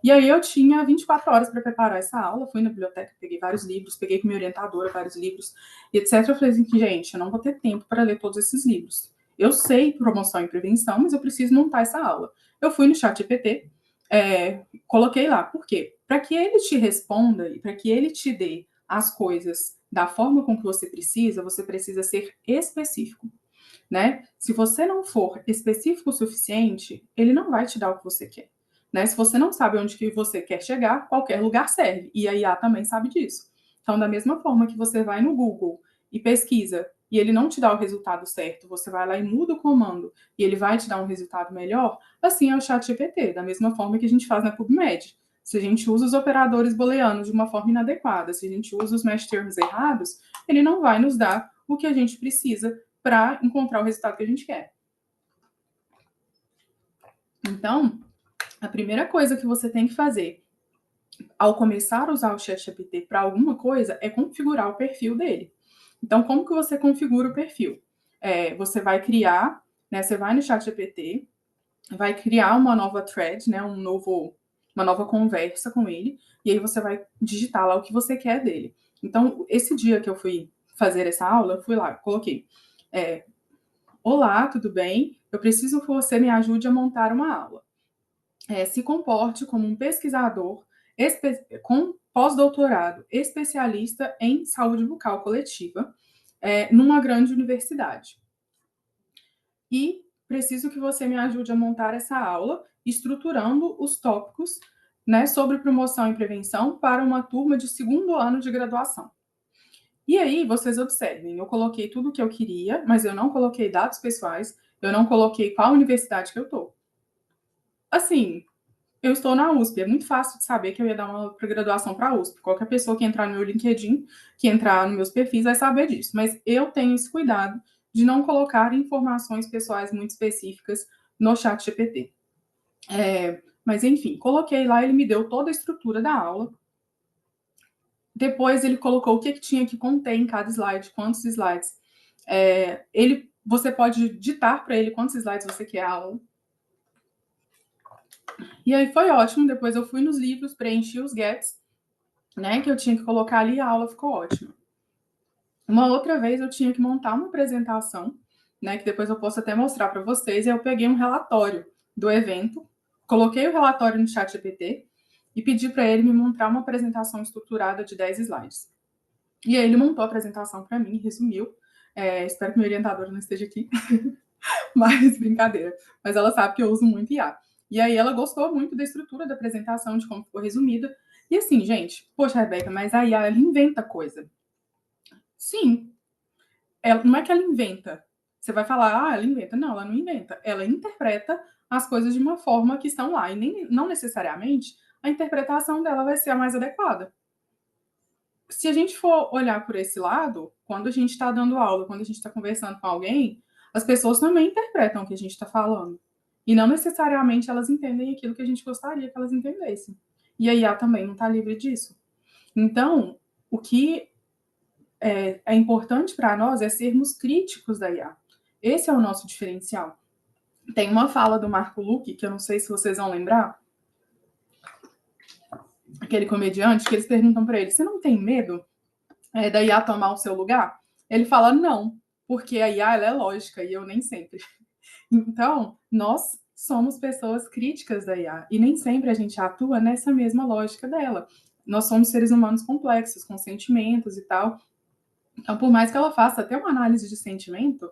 E aí eu tinha 24 horas para preparar essa aula, fui na biblioteca, peguei vários livros, peguei com minha orientadora vários livros, e etc. Eu falei assim, gente, eu não vou ter tempo para ler todos esses livros. Eu sei promoção e prevenção, mas eu preciso montar essa aula. Eu fui no ChatGPT, coloquei lá. Por quê? Para que ele te responda e para que ele te dê as coisas da forma com que você precisa ser específico, né? Se você não for específico o suficiente, ele não vai te dar o que você quer, né? Se você não sabe onde que você quer chegar, qualquer lugar serve. E a IA também sabe disso. Então, da mesma forma que você vai no Google e pesquisa e ele não te dá o resultado certo, você vai lá e muda o comando e ele vai te dar um resultado melhor, assim é o ChatGPT, da mesma forma que a gente faz na PubMed. Se a gente usa os operadores booleanos de uma forma inadequada, se a gente usa os match terms errados, ele não vai nos dar o que a gente precisa para encontrar o resultado que a gente quer. Então, a primeira coisa que você tem que fazer ao começar a usar o ChatGPT para alguma coisa é configurar o perfil dele. Então, como que você configura o perfil? Você vai criar, né, você vai no ChatGPT, vai criar uma nova thread, né, uma nova conversa com ele, e aí você vai digitar lá o que você quer dele. Então, esse dia que eu fui fazer essa aula, eu fui lá, coloquei: olá, tudo bem? Eu preciso que você me ajude a montar uma aula. Se comporte como um pesquisador com pós-doutorado especialista em saúde bucal coletiva numa grande universidade. E preciso que você me ajude a montar essa aula, estruturando os tópicos, né, sobre promoção e prevenção para uma turma de 2º ano de graduação. E aí, vocês observem, eu coloquei tudo o que eu queria, mas eu não coloquei dados pessoais, eu não coloquei qual universidade que eu estou. Assim, eu estou na USP, é muito fácil de saber que eu ia dar uma graduação para a USP. Qualquer pessoa que entrar no meu LinkedIn, que entrar nos meus perfis, vai saber disso. Mas eu tenho esse cuidado de não colocar informações pessoais muito específicas no ChatGPT. Mas, enfim, coloquei lá, ele me deu toda a estrutura da aula. Depois ele colocou o que tinha que conter em cada slide, quantos slides. Você pode ditar para ele quantos slides você quer a aula. E aí foi ótimo, depois eu fui nos livros, preenchi os gaps, né, que eu tinha que colocar ali, a aula ficou ótima. Uma outra vez eu tinha que montar uma apresentação, né, que depois eu posso até mostrar para vocês, e eu peguei um relatório do evento, coloquei o relatório no ChatGPT e pedi para ele me montar uma apresentação estruturada de 10 slides. E aí ele montou a apresentação para mim, resumiu. Espero que minha orientadora não esteja aqui, mas brincadeira. Mas ela sabe que eu uso muito IA. E aí ela gostou muito da estrutura da apresentação, de como ficou resumida. E assim, gente, poxa, Rebeca, mas a IA, ela inventa coisa. Sim. Não é que ela inventa. Você vai falar, ela inventa. Não, ela não inventa. Ela interpreta as coisas de uma forma que estão lá. E não necessariamente a interpretação dela vai ser a mais adequada. Se a gente for olhar por esse lado, quando a gente está dando aula, quando a gente está conversando com alguém, as pessoas também interpretam o que a gente está falando. E não necessariamente elas entendem aquilo que a gente gostaria que elas entendessem. E a IA também não está livre disso. Então, o que é importante para nós é sermos críticos da IA. Esse é o nosso diferencial. Tem uma fala do Marco Luque, que eu não sei se vocês vão lembrar, aquele comediante, que eles perguntam para ele: você não tem medo da IA tomar o seu lugar? Ele fala: não, porque a IA ela é lógica e eu nem sempre. Então, nós somos pessoas críticas da IA e nem sempre a gente atua nessa mesma lógica dela. Nós somos seres humanos complexos, com sentimentos e tal. Então, por mais que ela faça até uma análise de sentimento,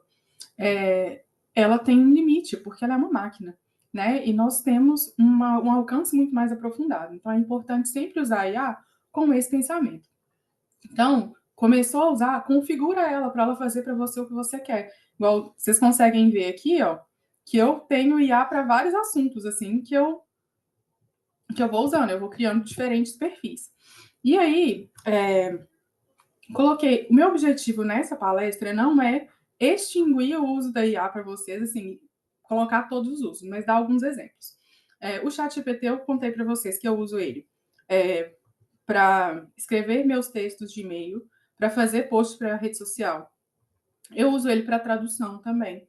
ela tem um limite, porque ela é uma máquina, né? E nós temos um alcance muito mais aprofundado. Então, é importante sempre usar a IA com esse pensamento. Então, começou a usar, configura ela para ela fazer para você o que você quer. Igual vocês conseguem ver aqui, ó, que eu tenho IA para vários assuntos, assim, que eu vou usando, eu vou criando diferentes perfis. E aí, coloquei, o meu objetivo nessa palestra não é extinguir o uso da IA para vocês, assim, colocar todos os usos, mas dar alguns exemplos. O ChatGPT, eu contei para vocês que eu uso ele para escrever meus textos de e-mail, para fazer posts para a rede social. Eu uso ele para tradução também.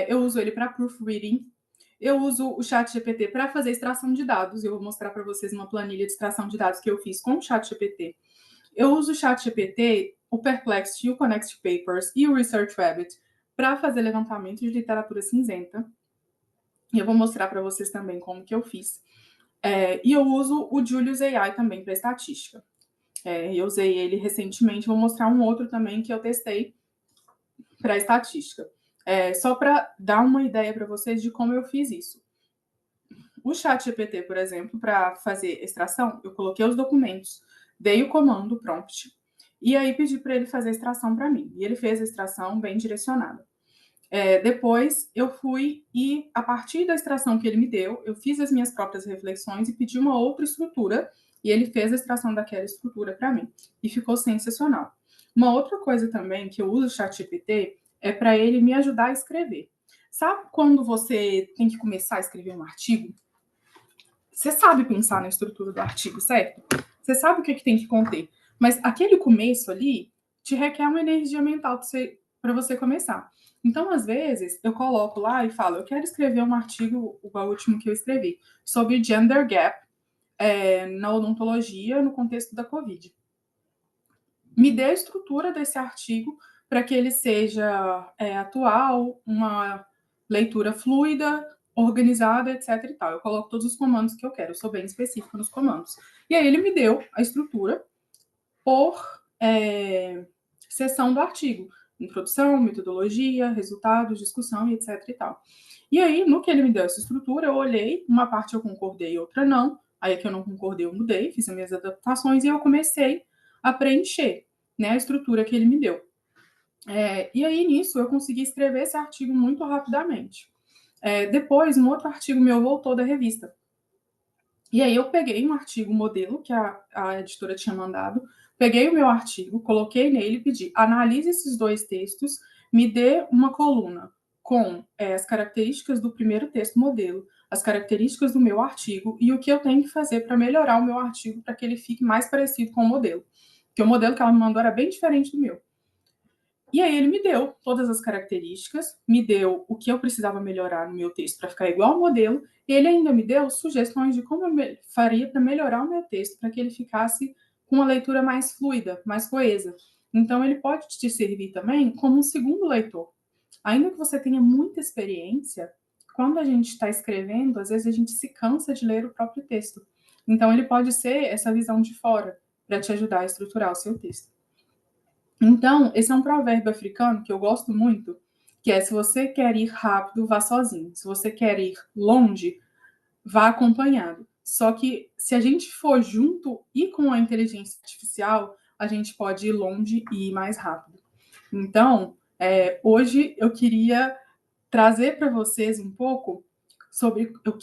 Eu uso ele para proofreading. Eu uso o ChatGPT para fazer extração de dados. Eu vou mostrar para vocês uma planilha de extração de dados que eu fiz com o ChatGPT. Eu uso o ChatGPT, o Perplexity, o Connect Papers e o Research Rabbit para fazer levantamento de literatura cinzenta. E eu vou mostrar para vocês também como que eu fiz. E eu uso o Julius AI também para estatística. Eu usei ele recentemente, vou mostrar um outro também que eu testei para estatística. Só para dar uma ideia para vocês de como eu fiz isso. O ChatGPT, por exemplo, para fazer extração, eu coloquei os documentos, dei o comando prompt, e aí pedi para ele fazer a extração para mim. E ele fez a extração bem direcionada. Depois eu fui e, a partir da extração que ele me deu, eu fiz as minhas próprias reflexões e pedi uma outra estrutura, e ele fez a extração daquela estrutura para mim. E ficou sensacional. Uma outra coisa também que eu uso o ChatGPT é para ele me ajudar a escrever. Sabe quando você tem que começar a escrever um artigo? Você sabe pensar na estrutura do artigo, certo? Você sabe o que tem que conter. Mas aquele começo ali te requer uma energia mental para você começar. Então, às vezes, eu coloco lá e falo, eu quero escrever um artigo, o último que eu escrevi, sobre gender gap na odontologia no contexto da Covid. Me dê a estrutura desse artigo para que ele seja atual, uma leitura fluida, organizada, etc. e tal. Eu coloco todos os comandos que eu quero, eu sou bem específica nos comandos. E aí ele me deu a estrutura por seção do artigo. Introdução, metodologia, resultados, discussão e etc e tal. E aí, no que ele me deu essa estrutura, eu olhei, uma parte eu concordei, outra não. Aí a que eu não concordei, eu mudei, fiz as minhas adaptações e eu comecei a preencher, né, a estrutura que ele me deu. E aí, nisso, eu consegui escrever esse artigo muito rapidamente. Depois, um outro artigo meu voltou da revista. E aí eu peguei um artigo modelo que a editora tinha mandado, peguei o meu artigo, coloquei nele e pedi, analise esses dois textos, me dê uma coluna com as características do primeiro texto modelo, as características do meu artigo e o que eu tenho que fazer para melhorar o meu artigo para que ele fique mais parecido com o modelo. Porque o modelo que ela me mandou era bem diferente do meu. E aí ele me deu todas as características, me deu o que eu precisava melhorar no meu texto para ficar igual ao modelo, e ele ainda me deu sugestões de como eu faria para melhorar o meu texto, para que ele ficasse com uma leitura mais fluida, mais coesa. Então ele pode te servir também como um segundo leitor. Ainda que você tenha muita experiência, quando a gente está escrevendo, às vezes a gente se cansa de ler o próprio texto. Então ele pode ser essa visão de fora para te ajudar a estruturar o seu texto. Então, esse é um provérbio africano que eu gosto muito, que é: se você quer ir rápido, vá sozinho. Se você quer ir longe, vá acompanhado. Só que se a gente for junto e com a inteligência artificial, a gente pode ir longe e ir mais rápido. Então, hoje eu queria trazer para vocês um pouco sobre... Eu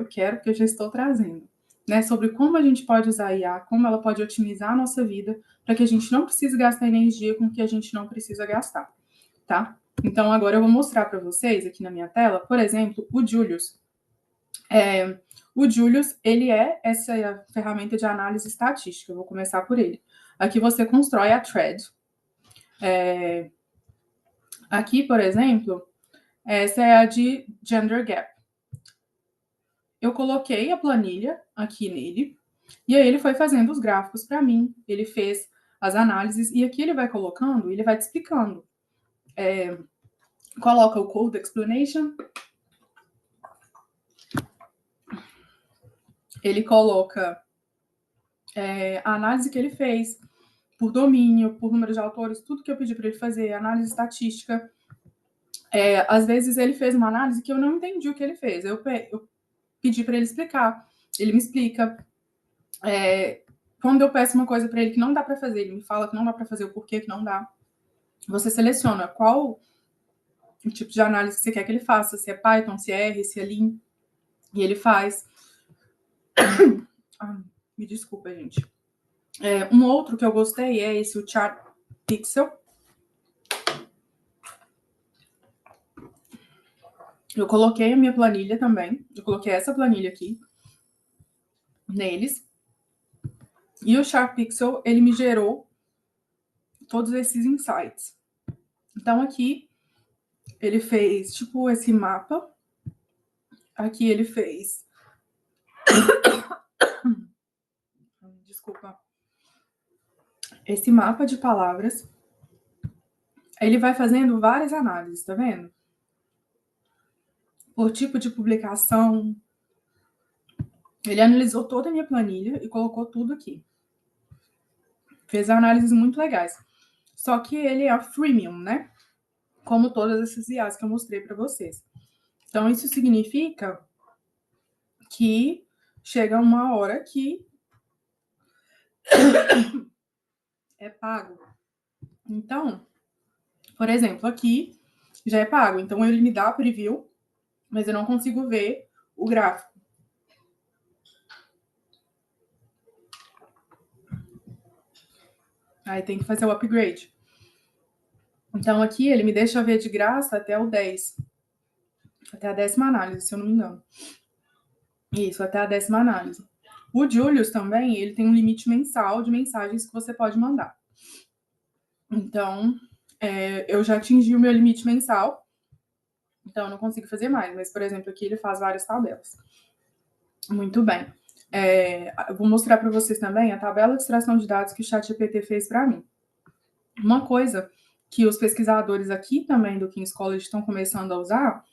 quero, porque eu já estou trazendo. Né, sobre como a gente pode usar a IA, como ela pode otimizar a nossa vida, para que a gente não precise gastar energia com o que a gente não precisa gastar, tá? Então, agora eu vou mostrar para vocês aqui na minha tela, por exemplo, o Julius. O Julius, ele é essa ferramenta de análise estatística. Eu vou começar por ele. Aqui você constrói a thread. Aqui, por exemplo, essa é a de gender gap. Eu coloquei a planilha aqui nele, e aí ele foi fazendo os gráficos para mim, ele fez as análises, e aqui ele vai colocando, ele vai te explicando. Coloca o code explanation, ele coloca a análise que ele fez, por domínio, por número de autores, tudo que eu pedi para ele fazer, análise estatística. Às vezes ele fez uma análise que eu não entendi o que ele fez, eu pedi para ele explicar, ele me explica. Quando eu peço uma coisa para ele que não dá para fazer, ele me fala que não dá para fazer, o porquê que não dá. Você seleciona qual o tipo de análise que você quer que ele faça, se é Python, se é R, se é Lean, e ele faz. Me desculpa, gente. Um outro que eu gostei é esse, o Chartpixel. Eu coloquei a minha planilha também, eu coloquei essa planilha aqui neles, e o Chartpixel, ele me gerou todos esses insights. Então, aqui, ele fez, tipo, esse mapa. Aqui ele fez... Desculpa. Esse mapa de palavras. Ele vai fazendo várias análises, tá vendo? Por tipo de publicação. Ele analisou toda a minha planilha e colocou tudo aqui. Fez análises muito legais. Só que ele é freemium, né? Como todas essas IAs que eu mostrei para vocês. Então, isso significa que chega uma hora que é pago. Então, por exemplo, aqui já é pago. Então, ele me dá a preview, mas eu não consigo ver o gráfico. Aí tem que fazer o upgrade. Então, aqui ele me deixa ver de graça até o 10. Até a 10ª análise, se eu não me engano. Isso, até a 10ª análise. O Julius também, ele tem um limite mensal de mensagens que você pode mandar. Então, eu já atingi o meu limite mensal. Então, eu não consigo fazer mais. Mas, por exemplo, aqui ele faz várias tabelas. Muito bem. Eu vou mostrar para vocês também a tabela de extração de dados que o ChatGPT fez para mim. Uma coisa que os pesquisadores aqui também do King's College estão começando a usar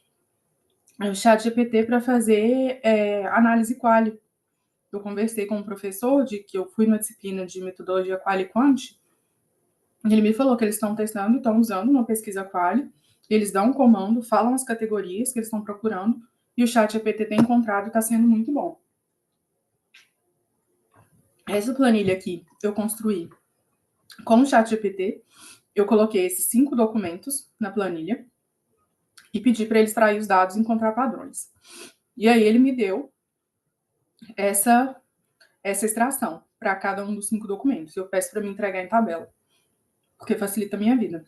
é o ChatGPT para fazer análise quali. Eu conversei com um professor que eu fui na disciplina de metodologia quali-quant, e ele me falou que eles estão testando, estão usando uma pesquisa quali, eles dão um comando, falam as categorias que eles estão procurando, e o ChatGPT tem encontrado e está sendo muito bom. Essa planilha aqui eu construí com o ChatGPT, eu coloquei esses 5 documentos na planilha e pedi para ele extrair os dados e encontrar padrões. E aí ele me deu essa extração para cada um dos 5 documentos. Eu peço para me entregar em tabela, porque facilita a minha vida.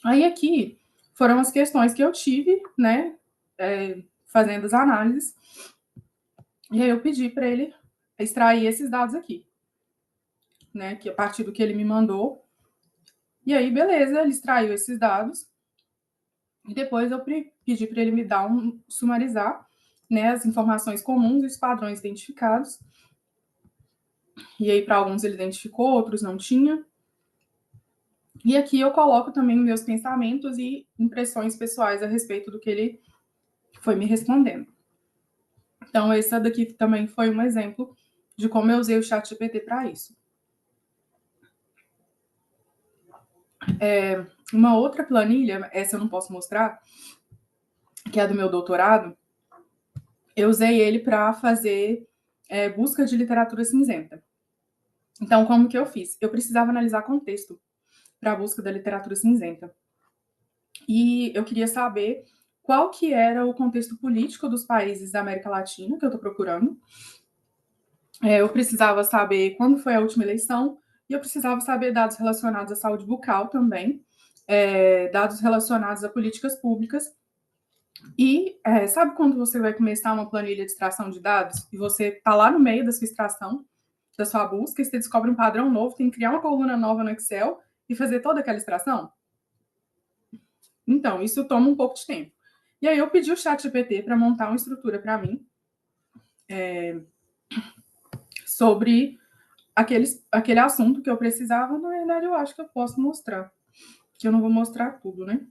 Aí aqui foram as questões que eu tive, né, fazendo as análises. E aí eu pedi para ele extrair esses dados aqui, né, que a partir do que ele me mandou. E aí, beleza, ele extraiu esses dados. E depois eu pedi para ele me dar sumarizar, né, as informações comuns e os padrões identificados. E aí, para alguns ele identificou, outros não tinha. E aqui eu coloco também meus pensamentos e impressões pessoais a respeito do que ele foi me respondendo. Então, essa daqui também foi um exemplo de como eu usei o ChatGPT para isso. Uma outra planilha, essa eu não posso mostrar, que é do meu doutorado, eu usei ele para fazer busca de literatura cinzenta. Então, como que eu fiz? Eu precisava analisar contexto para a busca da literatura cinzenta. E eu queria saber qual que era o contexto político dos países da América Latina que eu estou procurando. Eu precisava saber quando foi a última eleição e eu precisava saber dados relacionados à saúde bucal também, dados relacionados a políticas públicas. E sabe quando você vai começar uma planilha de extração de dados e você está lá no meio da sua extração, da sua busca, e você descobre um padrão novo, tem que criar uma coluna nova no Excel e fazer toda aquela extração? Então, isso toma um pouco de tempo. E aí eu pedi o ChatGPT para montar uma estrutura para mim sobre aquele assunto que eu precisava. Na verdade, eu acho que eu posso mostrar, que eu não vou mostrar tudo, né?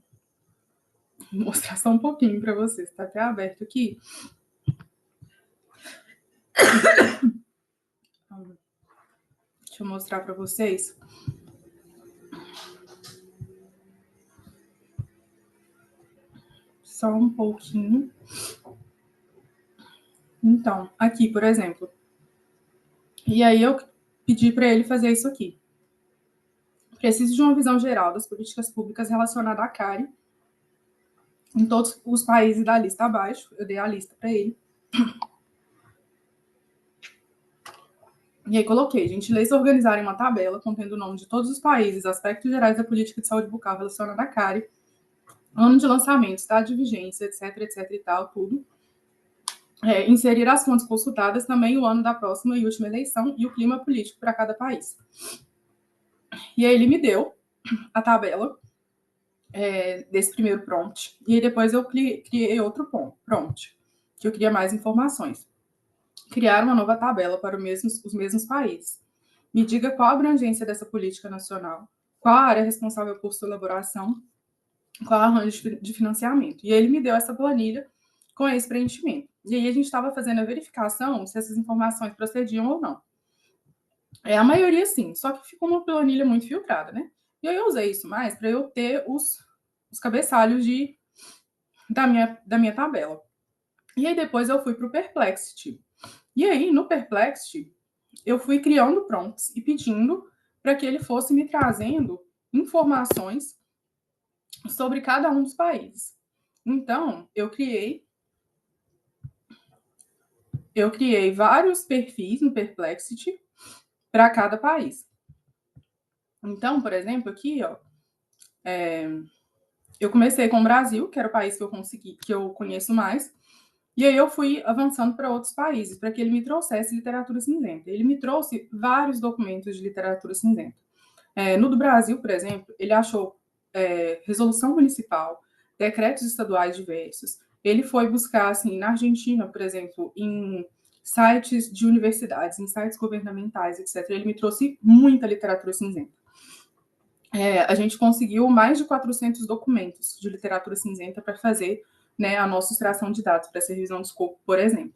Vou mostrar só um pouquinho para vocês. Está até aberto aqui. Deixa eu mostrar para vocês. Só um pouquinho. Então, aqui, por exemplo. E aí eu pedi para ele fazer isso aqui. Preciso de uma visão geral das políticas públicas relacionadas à cárie em todos os países da lista abaixo. Eu dei a lista para ele. E aí coloquei, gentileza organizar em uma tabela contendo o nome de todos os países, aspectos gerais da política de saúde bucal relacionada à cárie, ano de lançamento, estado de vigência, etc e tal, tudo. Inserir as fontes consultadas, também o ano da próxima e última eleição e o clima político para cada país. E aí ele me deu a tabela desse primeiro prompt. E aí depois eu criei outro prompt, que eu queria mais informações. Criar uma nova tabela para os mesmos países. Me diga qual a abrangência dessa política nacional, qual a área responsável por sua elaboração, qual arranjo de financiamento. E aí ele me deu essa planilha com esse preenchimento. E aí a gente estava fazendo a verificação se essas informações procediam ou não. A maioria sim, só que ficou uma planilha muito filtrada, né? E aí eu usei isso mais para eu ter os cabeçalhos da minha tabela. E aí depois eu fui para o Perplexity. E aí, no Perplexity, eu fui criando prompts e pedindo para que ele fosse me trazendo informações sobre cada um dos países. Então, eu criei vários perfis no Perplexity para cada país. Então, por exemplo, aqui, ó, eu comecei com o Brasil, que era o país que eu conheço mais, e aí eu fui avançando para outros países, para que ele me trouxesse literatura cinzenta. Ele me trouxe vários documentos de literatura cinzenta. No do Brasil, por exemplo, ele achou resolução municipal, decretos estaduais diversos. Ele foi buscar, assim, na Argentina, por exemplo, em sites de universidades, em sites governamentais, etc. Ele me trouxe muita literatura cinzenta. A gente conseguiu mais de 400 documentos de literatura cinzenta para fazer, né, a nossa extração de dados, para essa revisão do escopo, por exemplo.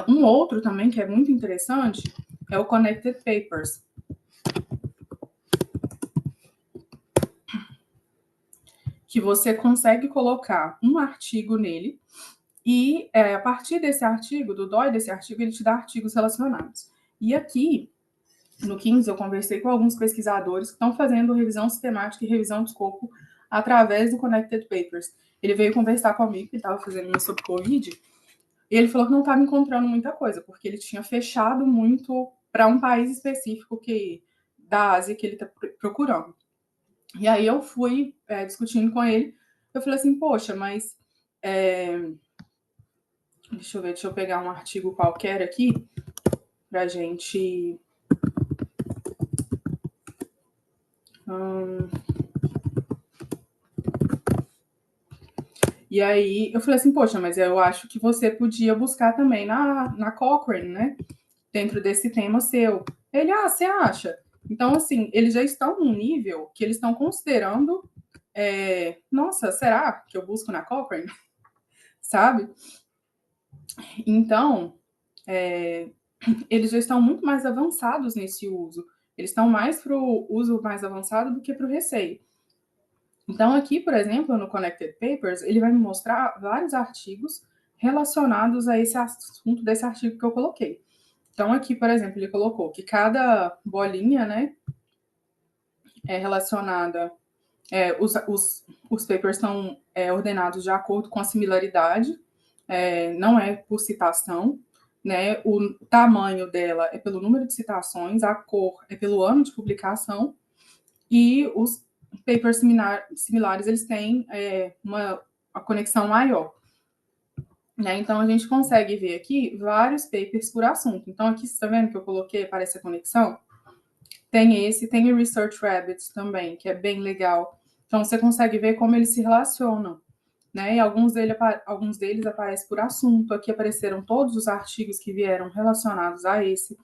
Um outro também que é muito interessante é o Connected Papers, que você consegue colocar um artigo nele e, a partir desse artigo, do DOI desse artigo, ele te dá artigos relacionados. E aqui, no 15, eu conversei com alguns pesquisadores que estão fazendo revisão sistemática e revisão de escopo através do Connected Papers. Ele veio conversar comigo, que estava fazendo uma sobre Covid, e ele falou que não estava encontrando muita coisa, porque ele tinha fechado muito para um país específico da Ásia que ele está procurando. E aí eu fui discutindo com ele, eu falei assim, poxa, mas deixa eu pegar um artigo qualquer aqui pra gente... E aí eu falei assim, poxa, mas eu acho que você podia buscar também na Cochrane, né? Dentro desse tema seu. Ele, você acha? Então, assim, eles já estão num nível que eles estão considerando... nossa, será que eu busco na Cochrane? Sabe? Então, eles já estão muito mais avançados nesse uso. Eles estão mais para o uso mais avançado do que para o receio. Então, aqui, por exemplo, no Connected Papers, ele vai me mostrar vários artigos relacionados a esse assunto desse artigo que eu coloquei. Então, aqui, por exemplo, ele colocou que cada bolinha, né, é relacionada... os papers são ordenados de acordo com a similaridade, não é por citação, né? O tamanho dela é pelo número de citações, a cor é pelo ano de publicação, e os papers similares eles têm uma conexão maior. Né? Então, a gente consegue ver aqui vários papers por assunto. Então, aqui, você está vendo que eu coloquei, aparece a conexão? Tem o Research Rabbit também, que é bem legal. Então, você consegue ver como eles se relacionam. Né? E alguns deles aparecem por assunto. Aqui apareceram todos os artigos que vieram relacionados a esse.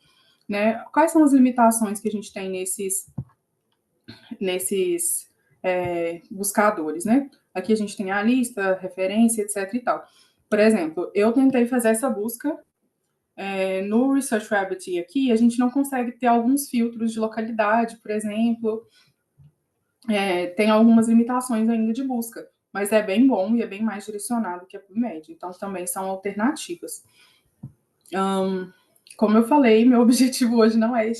Né? Quais são as limitações que a gente tem nesses buscadores, né? Aqui a gente tem a lista, referência, etc. e tal. Por exemplo, eu tentei fazer essa busca no Research Rabbit aqui, a gente não consegue ter alguns filtros de localidade, por exemplo. Tem algumas limitações ainda de busca, mas é bem bom e é bem mais direcionado que a PubMed. Então, também são alternativas. Como eu falei, meu objetivo hoje não é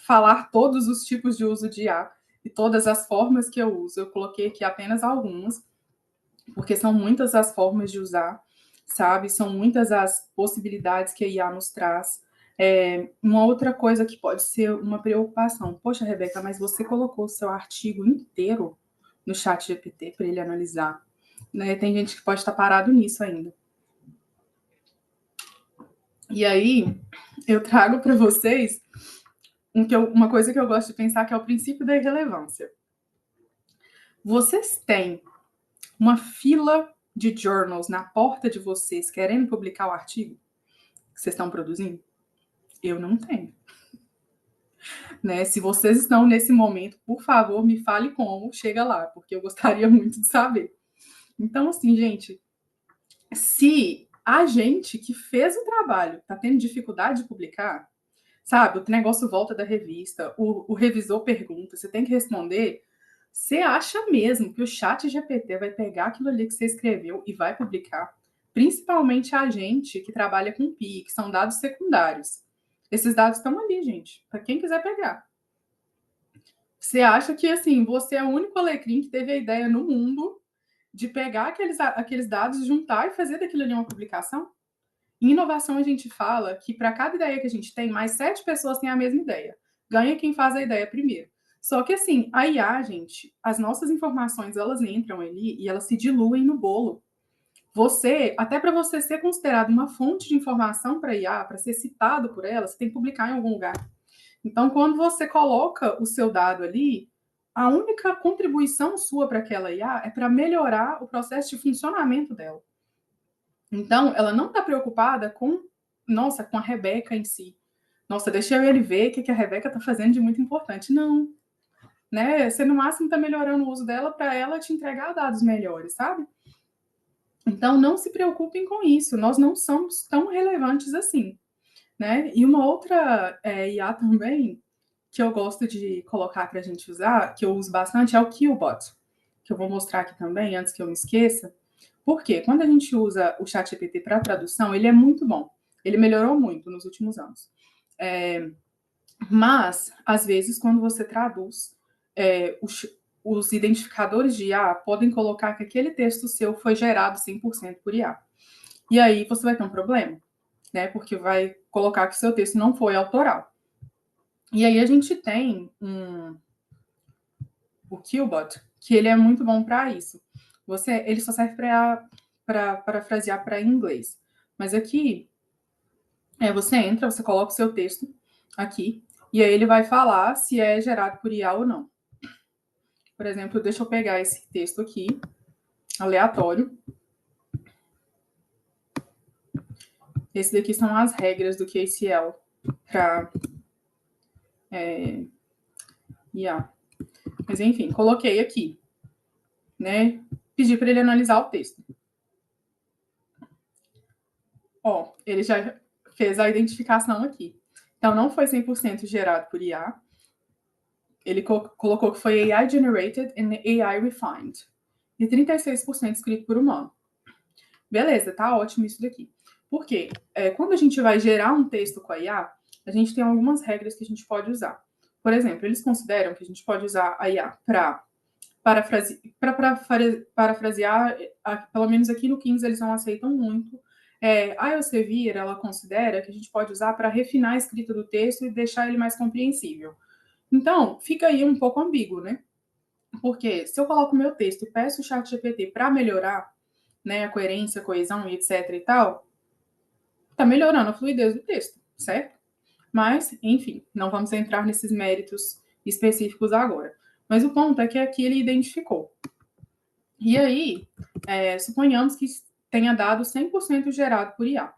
falar todos os tipos de uso de IA e todas as formas que eu uso. Eu coloquei aqui apenas algumas, porque são muitas as formas de usar, sabe? São muitas as possibilidades que a IA nos traz. Uma outra coisa que pode ser uma preocupação. Poxa, Rebeca, mas você colocou o seu artigo inteiro no ChatGPT para ele analisar. Né? Tem gente que pode estar parado nisso ainda. E aí, eu trago para vocês uma coisa que eu gosto de pensar, que é o princípio da irrelevância. Vocês têm uma fila de journals na porta de vocês querendo publicar o artigo que vocês estão produzindo? Eu não tenho. Né? Se vocês estão nesse momento, por favor, me fale como, chega lá, porque eu gostaria muito de saber. Então, assim, gente, se a gente que fez o trabalho está tendo dificuldade de publicar, sabe, o negócio volta da revista, o revisor pergunta, você tem que responder, você acha mesmo que o ChatGPT vai pegar aquilo ali que você escreveu e vai publicar? Principalmente a gente que trabalha com PI, que são dados secundários. Esses dados estão ali, gente, para quem quiser pegar. Você acha que, assim, você é o único alecrim que teve a ideia no mundo de pegar aqueles dados, juntar e fazer daquilo ali uma publicação? Em inovação, a gente fala que para cada ideia que a gente tem, mais 7 pessoas têm a mesma ideia. Ganha quem faz a ideia primeiro. Só que, assim, a IA, gente, as nossas informações, elas entram ali e elas se diluem no bolo. Até para você ser considerado uma fonte de informação para a IA, para ser citado por ela, você tem que publicar em algum lugar. Então, quando você coloca o seu dado ali, a única contribuição sua para aquela IA é para melhorar o processo de funcionamento dela. Então, ela não está preocupada com a Rebeca em si. Nossa, deixa ele ver o que a Rebeca está fazendo de muito importante. Não. Né? Você, no máximo, está melhorando o uso dela para ela te entregar dados melhores, sabe? Então, não se preocupem com isso. Nós não somos tão relevantes assim. Né? E uma outra IA também que eu gosto de colocar para a gente usar, que eu uso bastante, é o Killbot, que eu vou mostrar aqui também, antes que eu me esqueça. Porque quando a gente usa o ChatGPT para tradução, ele é muito bom. Ele melhorou muito nos últimos anos. Mas, às vezes, quando você traduz, os identificadores de IA podem colocar que aquele texto seu foi gerado 100% por IA. E aí você vai ter um problema, né? Porque vai colocar que o seu texto não foi autoral. E aí a gente tem o Killbot, que ele é muito bom para isso. Ele só serve para parafrasear para inglês. Mas aqui, você entra, você coloca o seu texto aqui, e aí ele vai falar se é gerado por IA ou não. Por exemplo, deixa eu pegar esse texto aqui, aleatório. Esse daqui são as regras do KCL para IA. Mas, enfim, coloquei aqui, né? Pedi para ele analisar o texto. Ó, ele já fez a identificação aqui. Então, não foi 100% gerado por IA. Ele colocou que foi AI generated and AI refined. E 36% escrito por humano. Beleza, tá ótimo isso daqui. Por quê? Quando a gente vai gerar um texto com a IA, a gente tem algumas regras que a gente pode usar. Por exemplo, eles consideram que a gente pode usar a IA para parafrasear, pelo menos aqui no 15 eles não aceitam muito. A Elsevier, ela considera que a gente pode usar para refinar a escrita do texto e deixar ele mais compreensível. Então, fica aí um pouco ambíguo, né? Porque se eu coloco o meu texto e peço o ChatGPT para melhorar, né, a coerência, a coesão e etc e tal, tá melhorando a fluidez do texto, certo? Mas, enfim, não vamos entrar nesses méritos específicos agora. Mas o ponto é que aqui ele identificou. E aí, suponhamos que tenha dado 100% gerado por IA.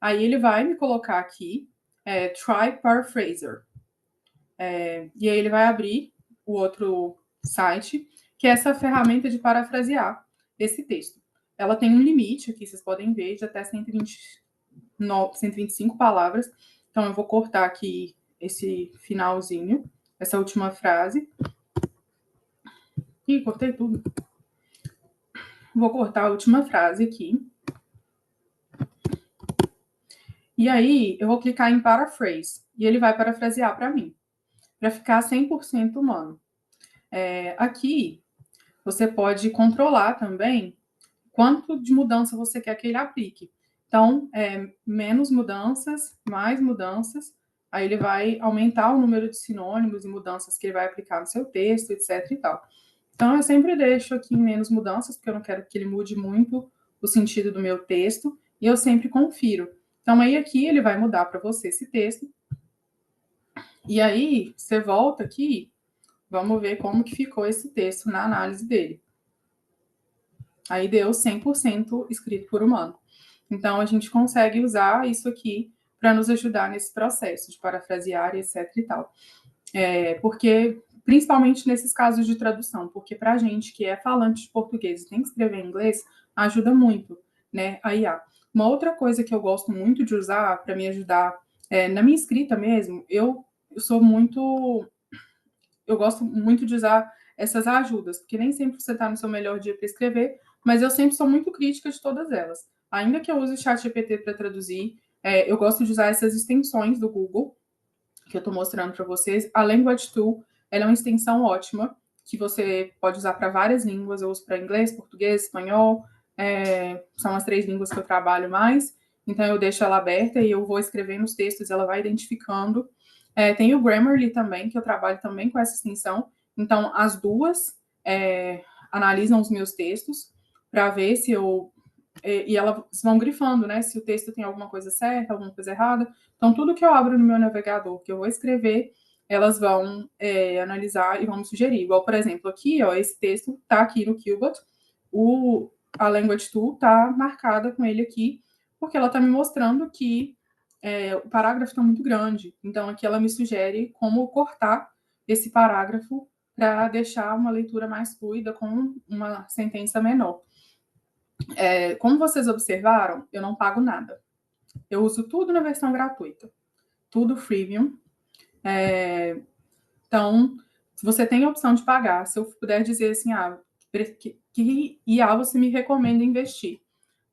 Aí ele vai me colocar aqui, try paraphraser. E aí ele vai abrir o outro site, que é essa ferramenta de parafrasear esse texto. Ela tem um limite aqui, vocês podem ver, de até 125 palavras. Então, eu vou cortar aqui esse finalzinho, essa última frase. Ih, cortei tudo. Vou cortar a última frase aqui. E aí, eu vou clicar em paraphrase. E ele vai parafrasear para mim, para ficar 100% humano. Aqui, você pode controlar também quanto de mudança você quer que ele aplique. Então, menos mudanças, mais mudanças. Aí ele vai aumentar o número de sinônimos e mudanças que ele vai aplicar no seu texto, etc e tal. Então, eu sempre deixo aqui em menos mudanças, porque eu não quero que ele mude muito o sentido do meu texto, e eu sempre confiro. Então, aí aqui ele vai mudar para você esse texto. E aí, você volta aqui, vamos ver como que ficou esse texto na análise dele. Aí deu 100% escrito por humano. Então, a gente consegue usar isso aqui para nos ajudar nesse processo de parafrasear, etc e tal. Porque, principalmente nesses casos de tradução, porque para a gente que é falante de português e tem que escrever em inglês, ajuda muito, né, a IA. Uma outra coisa que eu gosto muito de usar para me ajudar, na minha escrita mesmo, eu gosto muito de usar essas ajudas, porque nem sempre você está no seu melhor dia para escrever, mas eu sempre sou muito crítica de todas elas. Ainda que eu use o ChatGPT para traduzir, eu gosto de usar essas extensões do Google, que eu estou mostrando para vocês. A Language Tool ela é uma extensão ótima, que você pode usar para várias línguas. Eu uso para inglês, português, espanhol, são as 3 línguas que eu trabalho mais. Então, eu deixo ela aberta e eu vou escrevendo os textos, ela vai identificando. Tem o Grammarly também, que eu trabalho também com essa extensão. Então, as duas analisam os meus textos para ver se eu... E elas vão grifando, né? Se o texto tem alguma coisa certa, alguma coisa errada. Então, tudo que eu abro no meu navegador, que eu vou escrever, elas vão analisar e vão me sugerir. Igual, por exemplo, aqui, ó, esse texto está aqui no Qbot, a Language Tool está marcada com ele aqui, porque ela está me mostrando que o parágrafo está muito grande. Então, aqui ela me sugere como cortar esse parágrafo para deixar uma leitura mais fluida com uma sentença menor. Como vocês observaram, eu não pago nada. Eu uso tudo na versão gratuita, tudo freemium. Então, se você tem a opção de pagar, se eu puder dizer assim, que IA você me recomenda investir,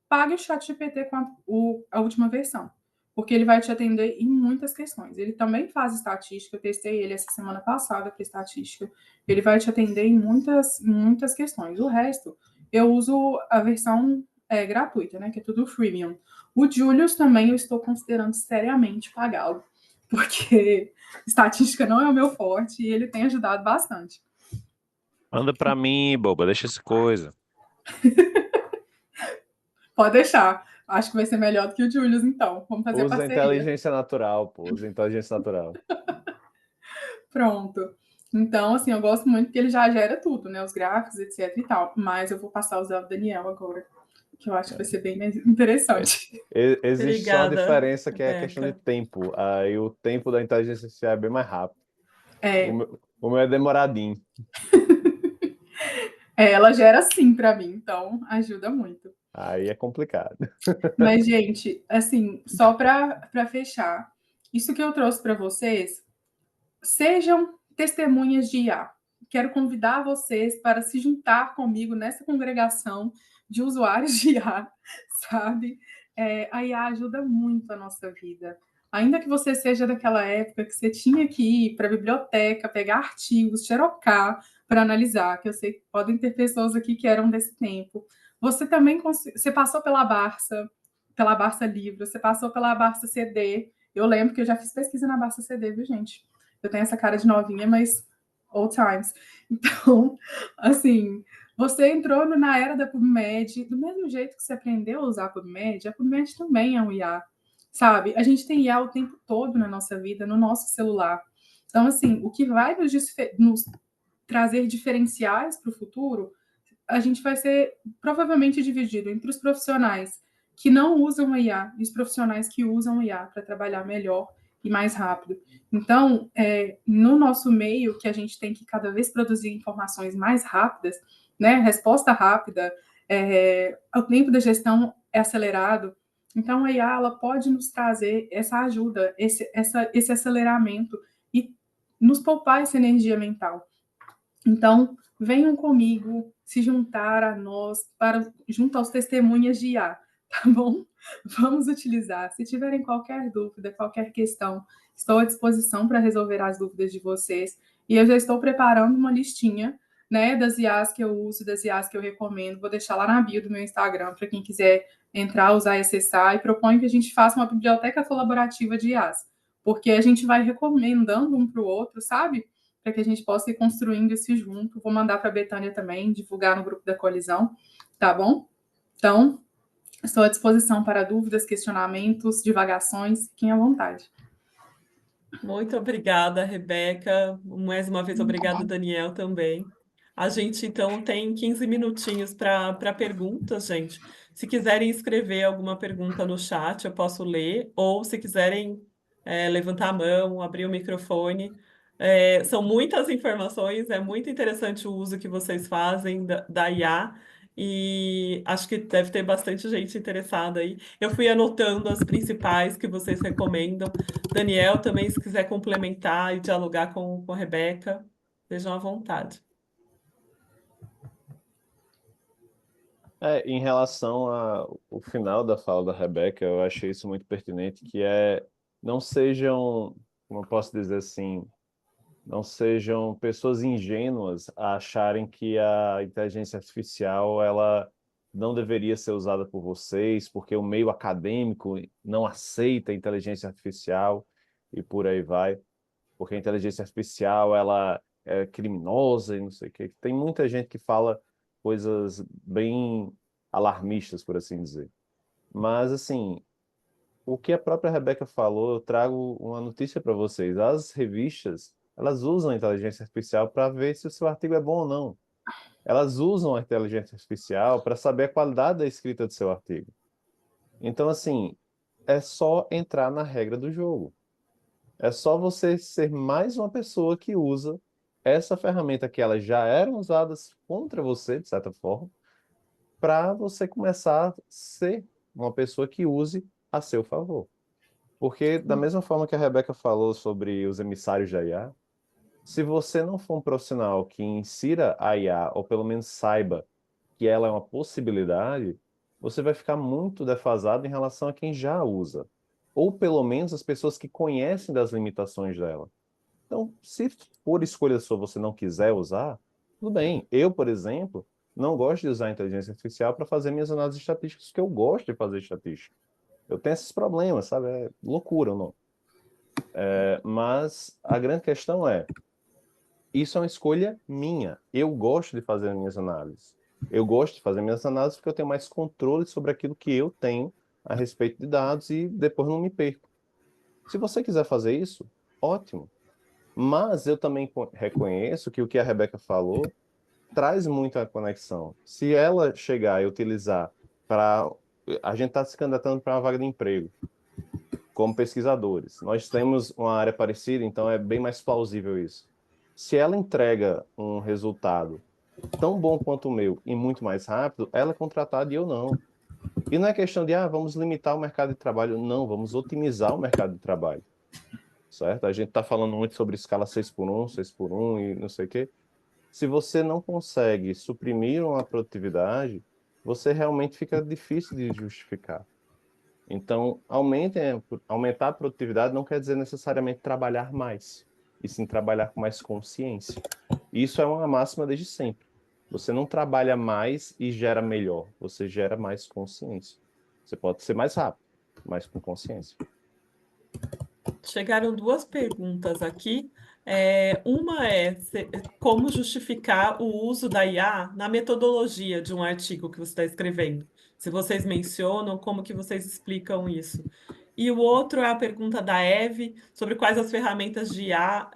pague o ChatGPT com a última versão, porque ele vai te atender em muitas questões. Ele também faz estatística, eu testei ele essa semana passada para estatística, ele vai te atender em muitas questões. O resto, eu uso a versão gratuita, né, que é tudo freemium. O Julius também eu estou considerando seriamente pagá-lo, porque estatística não é o meu forte e ele tem ajudado bastante. Manda pra mim, boba, deixa essa coisa. Pode deixar. Acho que vai ser melhor do que o Julius, então. Vamos fazer Usa parceria. inteligência natural, pô. Usa inteligência natural. Pronto. Então, assim, eu gosto muito porque ele já gera tudo, né? Os gráficos, etc e tal. Mas eu vou passar a usar o Daniel agora, que eu acho que vai ser bem interessante. Existe só uma Obrigada, diferença que é a questão de Rebeca. tempo. Aí o tempo da inteligência artificial é bem mais rápido. É, O meu é demoradinho. ela gera sim para mim, então ajuda muito. Aí é complicado. Mas, gente, assim, só para fechar, isso que eu trouxe para vocês, sejam testemunhas de IA. Quero convidar vocês para se juntar comigo nessa congregação de usuários de IA, sabe? A IA ajuda muito a nossa vida. Ainda que você seja daquela época que você tinha que ir para a biblioteca, pegar artigos, xerocar para analisar, que eu sei que podem ter pessoas aqui que eram desse tempo. Você também você passou pela Barça Livro, você passou pela Barça CD. Eu lembro que eu já fiz pesquisa na Barça CD, viu, gente? Eu tenho essa cara de novinha, mas old times. Então, assim, você entrou na era da PubMed, do mesmo jeito que você aprendeu a usar a PubMed também é um IA, sabe? A gente tem IA o tempo todo na nossa vida, no nosso celular. Então, assim, o que vai nos trazer diferenciais para o futuro, a gente vai ser provavelmente dividido entre os profissionais que não usam a IA e os profissionais que usam a IA para trabalhar melhor e mais rápido. Então, no nosso meio, que a gente tem que cada vez produzir informações mais rápidas, né? Resposta rápida, o tempo da gestão é acelerado. Então, a IA ela pode nos trazer essa ajuda, esse aceleramento e nos poupar essa energia mental. Então, venham comigo se juntar a nós, junto aos testemunhas de IA, tá bom? Vamos utilizar. Se tiverem qualquer dúvida, qualquer questão, estou à disposição para resolver as dúvidas de vocês. E eu já estou preparando uma listinha, né, das IAs que eu uso, das IAs que eu recomendo. Vou deixar lá na bio do meu Instagram para quem quiser entrar, usar e acessar. E proponho que a gente faça uma biblioteca colaborativa de IAs, porque a gente vai recomendando um para o outro, sabe? Para que a gente possa ir construindo isso junto. Vou mandar para a Betânia também, divulgar no grupo da coalizão, tá bom? Então, estou à disposição para dúvidas, questionamentos, divagações, fiquem à vontade. Muito obrigada, Rebeca. Mais uma vez, obrigado, Daniel, também. A gente, então, tem 15 minutinhos para perguntas, gente. Se quiserem escrever alguma pergunta no chat, eu posso ler, ou se quiserem levantar a mão, abrir o microfone. São muitas informações, é muito interessante o uso que vocês fazem da IA, e acho que deve ter bastante gente interessada aí. Eu fui anotando as principais que vocês recomendam. Daniel, também, se quiser complementar e dialogar com a Rebeca, sejam à vontade. Em relação ao final da fala da Rebeca, eu achei isso muito pertinente, que não sejam, como eu posso dizer assim, Não sejam pessoas ingênuas a acharem que a inteligência artificial ela não deveria ser usada por vocês, porque o meio acadêmico não aceita a inteligência artificial e por aí vai, porque a inteligência artificial ela é criminosa e não sei o quê. Tem muita gente que fala coisas bem alarmistas, por assim dizer. Mas, assim, o que a própria Rebeca falou, eu trago uma notícia para vocês. As revistas, elas usam a inteligência artificial para ver se o seu artigo é bom ou não. Elas usam a inteligência artificial para saber a qualidade da escrita do seu artigo. Então, assim, é só entrar na regra do jogo. É só você ser mais uma pessoa que usa essa ferramenta que elas já eram usadas contra você, de certa forma, para você começar a ser uma pessoa que use a seu favor. Porque, da mesma forma que a Rebeca falou sobre os emissários da IA, se você não for um profissional que insira a IA, ou pelo menos saiba que ela é uma possibilidade, você vai ficar muito defasado em relação a quem já usa. Ou pelo menos as pessoas que conhecem das limitações dela. Então, se por escolha sua você não quiser usar, tudo bem. Eu, por exemplo, não gosto de usar a inteligência artificial para fazer minhas análises estatísticas, porque eu gosto de fazer estatística. Eu tenho esses problemas, sabe? É loucura, não? Mas a grande questão é, isso é uma escolha minha. Eu gosto de fazer as minhas análises. Eu gosto de fazer minhas análises porque eu tenho mais controle sobre aquilo que eu tenho a respeito de dados e depois não me perco. Se você quiser fazer isso, ótimo. Mas eu também reconheço que o que a Rebeca falou traz muita conexão. Se ela chegar e utilizar para... A gente está se candidatando para uma vaga de emprego como pesquisadores. Nós temos uma área parecida, então é bem mais plausível isso. Se ela entrega um resultado tão bom quanto o meu e muito mais rápido, ela é contratada e eu não. E não é questão de, vamos limitar o mercado de trabalho. Não, vamos otimizar o mercado de trabalho. Certo? A gente está falando muito sobre escala 6x1, 6x1 e não sei o quê. Se você não consegue suprimir uma produtividade, você realmente fica difícil de justificar. Então, aumentar a produtividade não quer dizer necessariamente trabalhar mais, e sim trabalhar com mais consciência. Isso é uma máxima desde sempre. Você não trabalha mais e gera melhor, você gera mais consciência. Você pode ser mais rápido, mas com consciência. Chegaram duas perguntas aqui. Uma é como justificar o uso da IA na metodologia de um artigo que você está escrevendo. Se vocês mencionam, como que vocês explicam isso? E o outro é a pergunta da Eve sobre quais as ferramentas de IA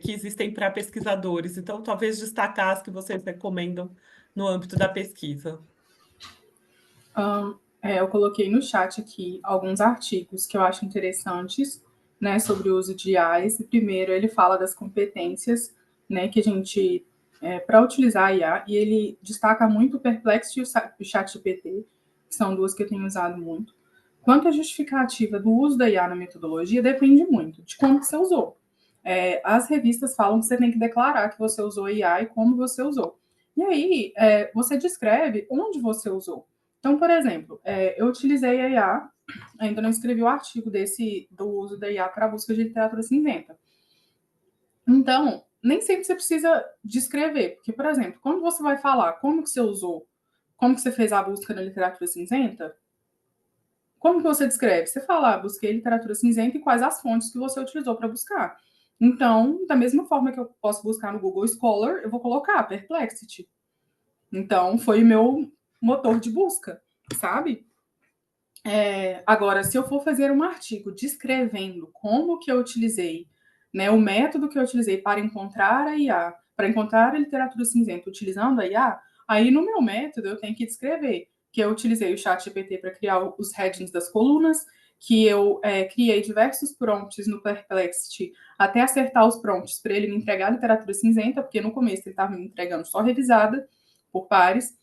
que existem para pesquisadores. Então, talvez destacar as que vocês recomendam no âmbito da pesquisa. Eu coloquei no chat aqui alguns artigos que eu acho interessantes, né, sobre o uso de IAs. E primeiro, ele fala das competências, né, que a gente para utilizar a IA, e ele destaca muito o Perplexity e o ChatGPT, que são duas que eu tenho usado muito. Quanto à justificativa do uso da IA na metodologia, depende muito de como você usou. As revistas falam que você tem que declarar que você usou a IA e como você usou. E aí, você descreve onde você usou. Então, por exemplo, eu utilizei a IA, ainda não escrevi o artigo do uso da IA para a busca de literatura cinzenta. Então, nem sempre você precisa descrever, porque, por exemplo, quando você vai falar como que você usou, como que você fez a busca na literatura cinzenta, como que você descreve? Você fala, busquei literatura cinzenta e quais as fontes que você utilizou para buscar. Então, da mesma forma que eu posso buscar no Google Scholar, eu vou colocar Perplexity. Então, foi o meu motor de busca, sabe? Agora, se eu for fazer um artigo descrevendo como que eu utilizei, né, o método que eu utilizei para encontrar a IA, para encontrar a literatura cinzenta utilizando a IA, aí no meu método eu tenho que descrever que eu utilizei o ChatGPT para criar os headings das colunas, que eu criei diversos prompts no Perplexity até acertar os prompts para ele me entregar a literatura cinzenta, porque no começo ele estava me entregando só revisada por pares.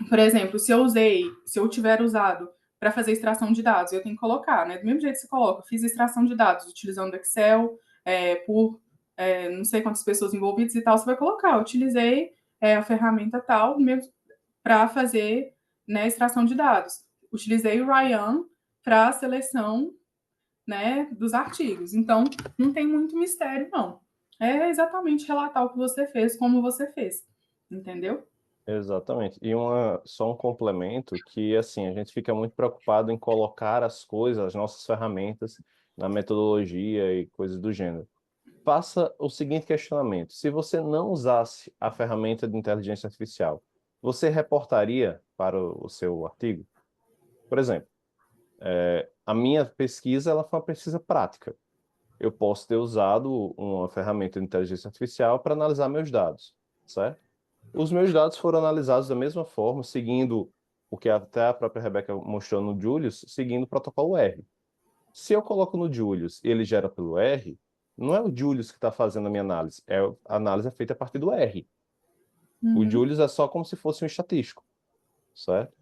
Por exemplo, se eu tiver usado para fazer extração de dados, eu tenho que colocar, né? Do mesmo jeito que você coloca, fiz extração de dados utilizando Excel, por não sei quantas pessoas envolvidas e tal, você vai colocar, utilizei a ferramenta tal para fazer, né, extração de dados. Utilizei o Ryan para a seleção né, dos artigos. Então, não tem muito mistério, não. É exatamente relatar o que você fez, como você fez, entendeu? Exatamente. E só um complemento que, assim, a gente fica muito preocupado em colocar as coisas, as nossas ferramentas, na metodologia e coisas do gênero. Faça o seguinte questionamento: se você não usasse a ferramenta de inteligência artificial, você reportaria para o seu artigo? Por exemplo, a minha pesquisa ela foi uma pesquisa prática. Eu posso ter usado uma ferramenta de inteligência artificial para analisar meus dados, certo? Os meus dados foram analisados da mesma forma, seguindo o que até a própria Rebeca mostrou no Julius, seguindo o protocolo R. Se eu coloco no Julius e ele gera pelo R, não é o Julius que está fazendo a minha análise, a análise é feita a partir do R. O Uhum. Julius é só como se fosse um estatístico, certo?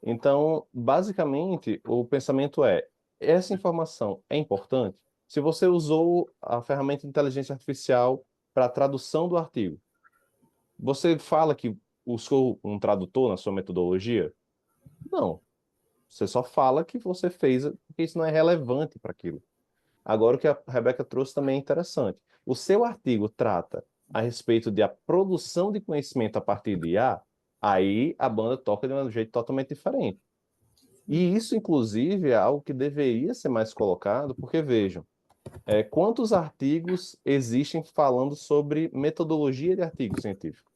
Então, basicamente, o pensamento é: essa informação é importante? Se você usou a ferramenta de inteligência artificial para a tradução do artigo, você fala que usou um tradutor na sua metodologia? Não. Você só fala que você fez, porque isso não é relevante para aquilo. Agora, o que a Rebeca trouxe também é interessante. O seu artigo trata a respeito de a produção de conhecimento a partir de IA, aí a banda toca de um jeito totalmente diferente. E isso, inclusive, é algo que deveria ser mais colocado, porque vejam, quantos artigos existem falando sobre metodologia de artigo científico?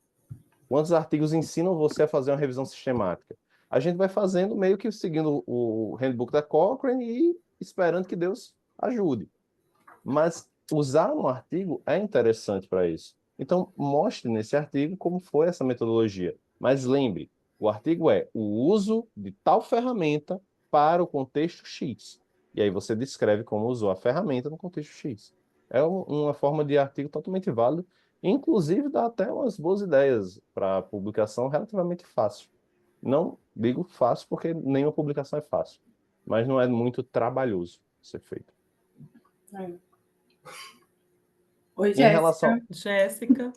Quantos artigos ensinam você a fazer uma revisão sistemática? A gente vai fazendo meio que seguindo o handbook da Cochrane e esperando que Deus ajude. Mas usar um artigo é interessante para isso. Então, mostre nesse artigo como foi essa metodologia. Mas lembre, o artigo é o uso de tal ferramenta para o contexto X. E aí você descreve como usou a ferramenta no contexto X. É uma forma de artigo totalmente válido. Inclusive, dá até umas boas ideias para publicação relativamente fácil. Não digo fácil porque nenhuma publicação é fácil, mas não é muito trabalhoso ser feito. É. Oi, Em relação, Jéssica. Jéssica,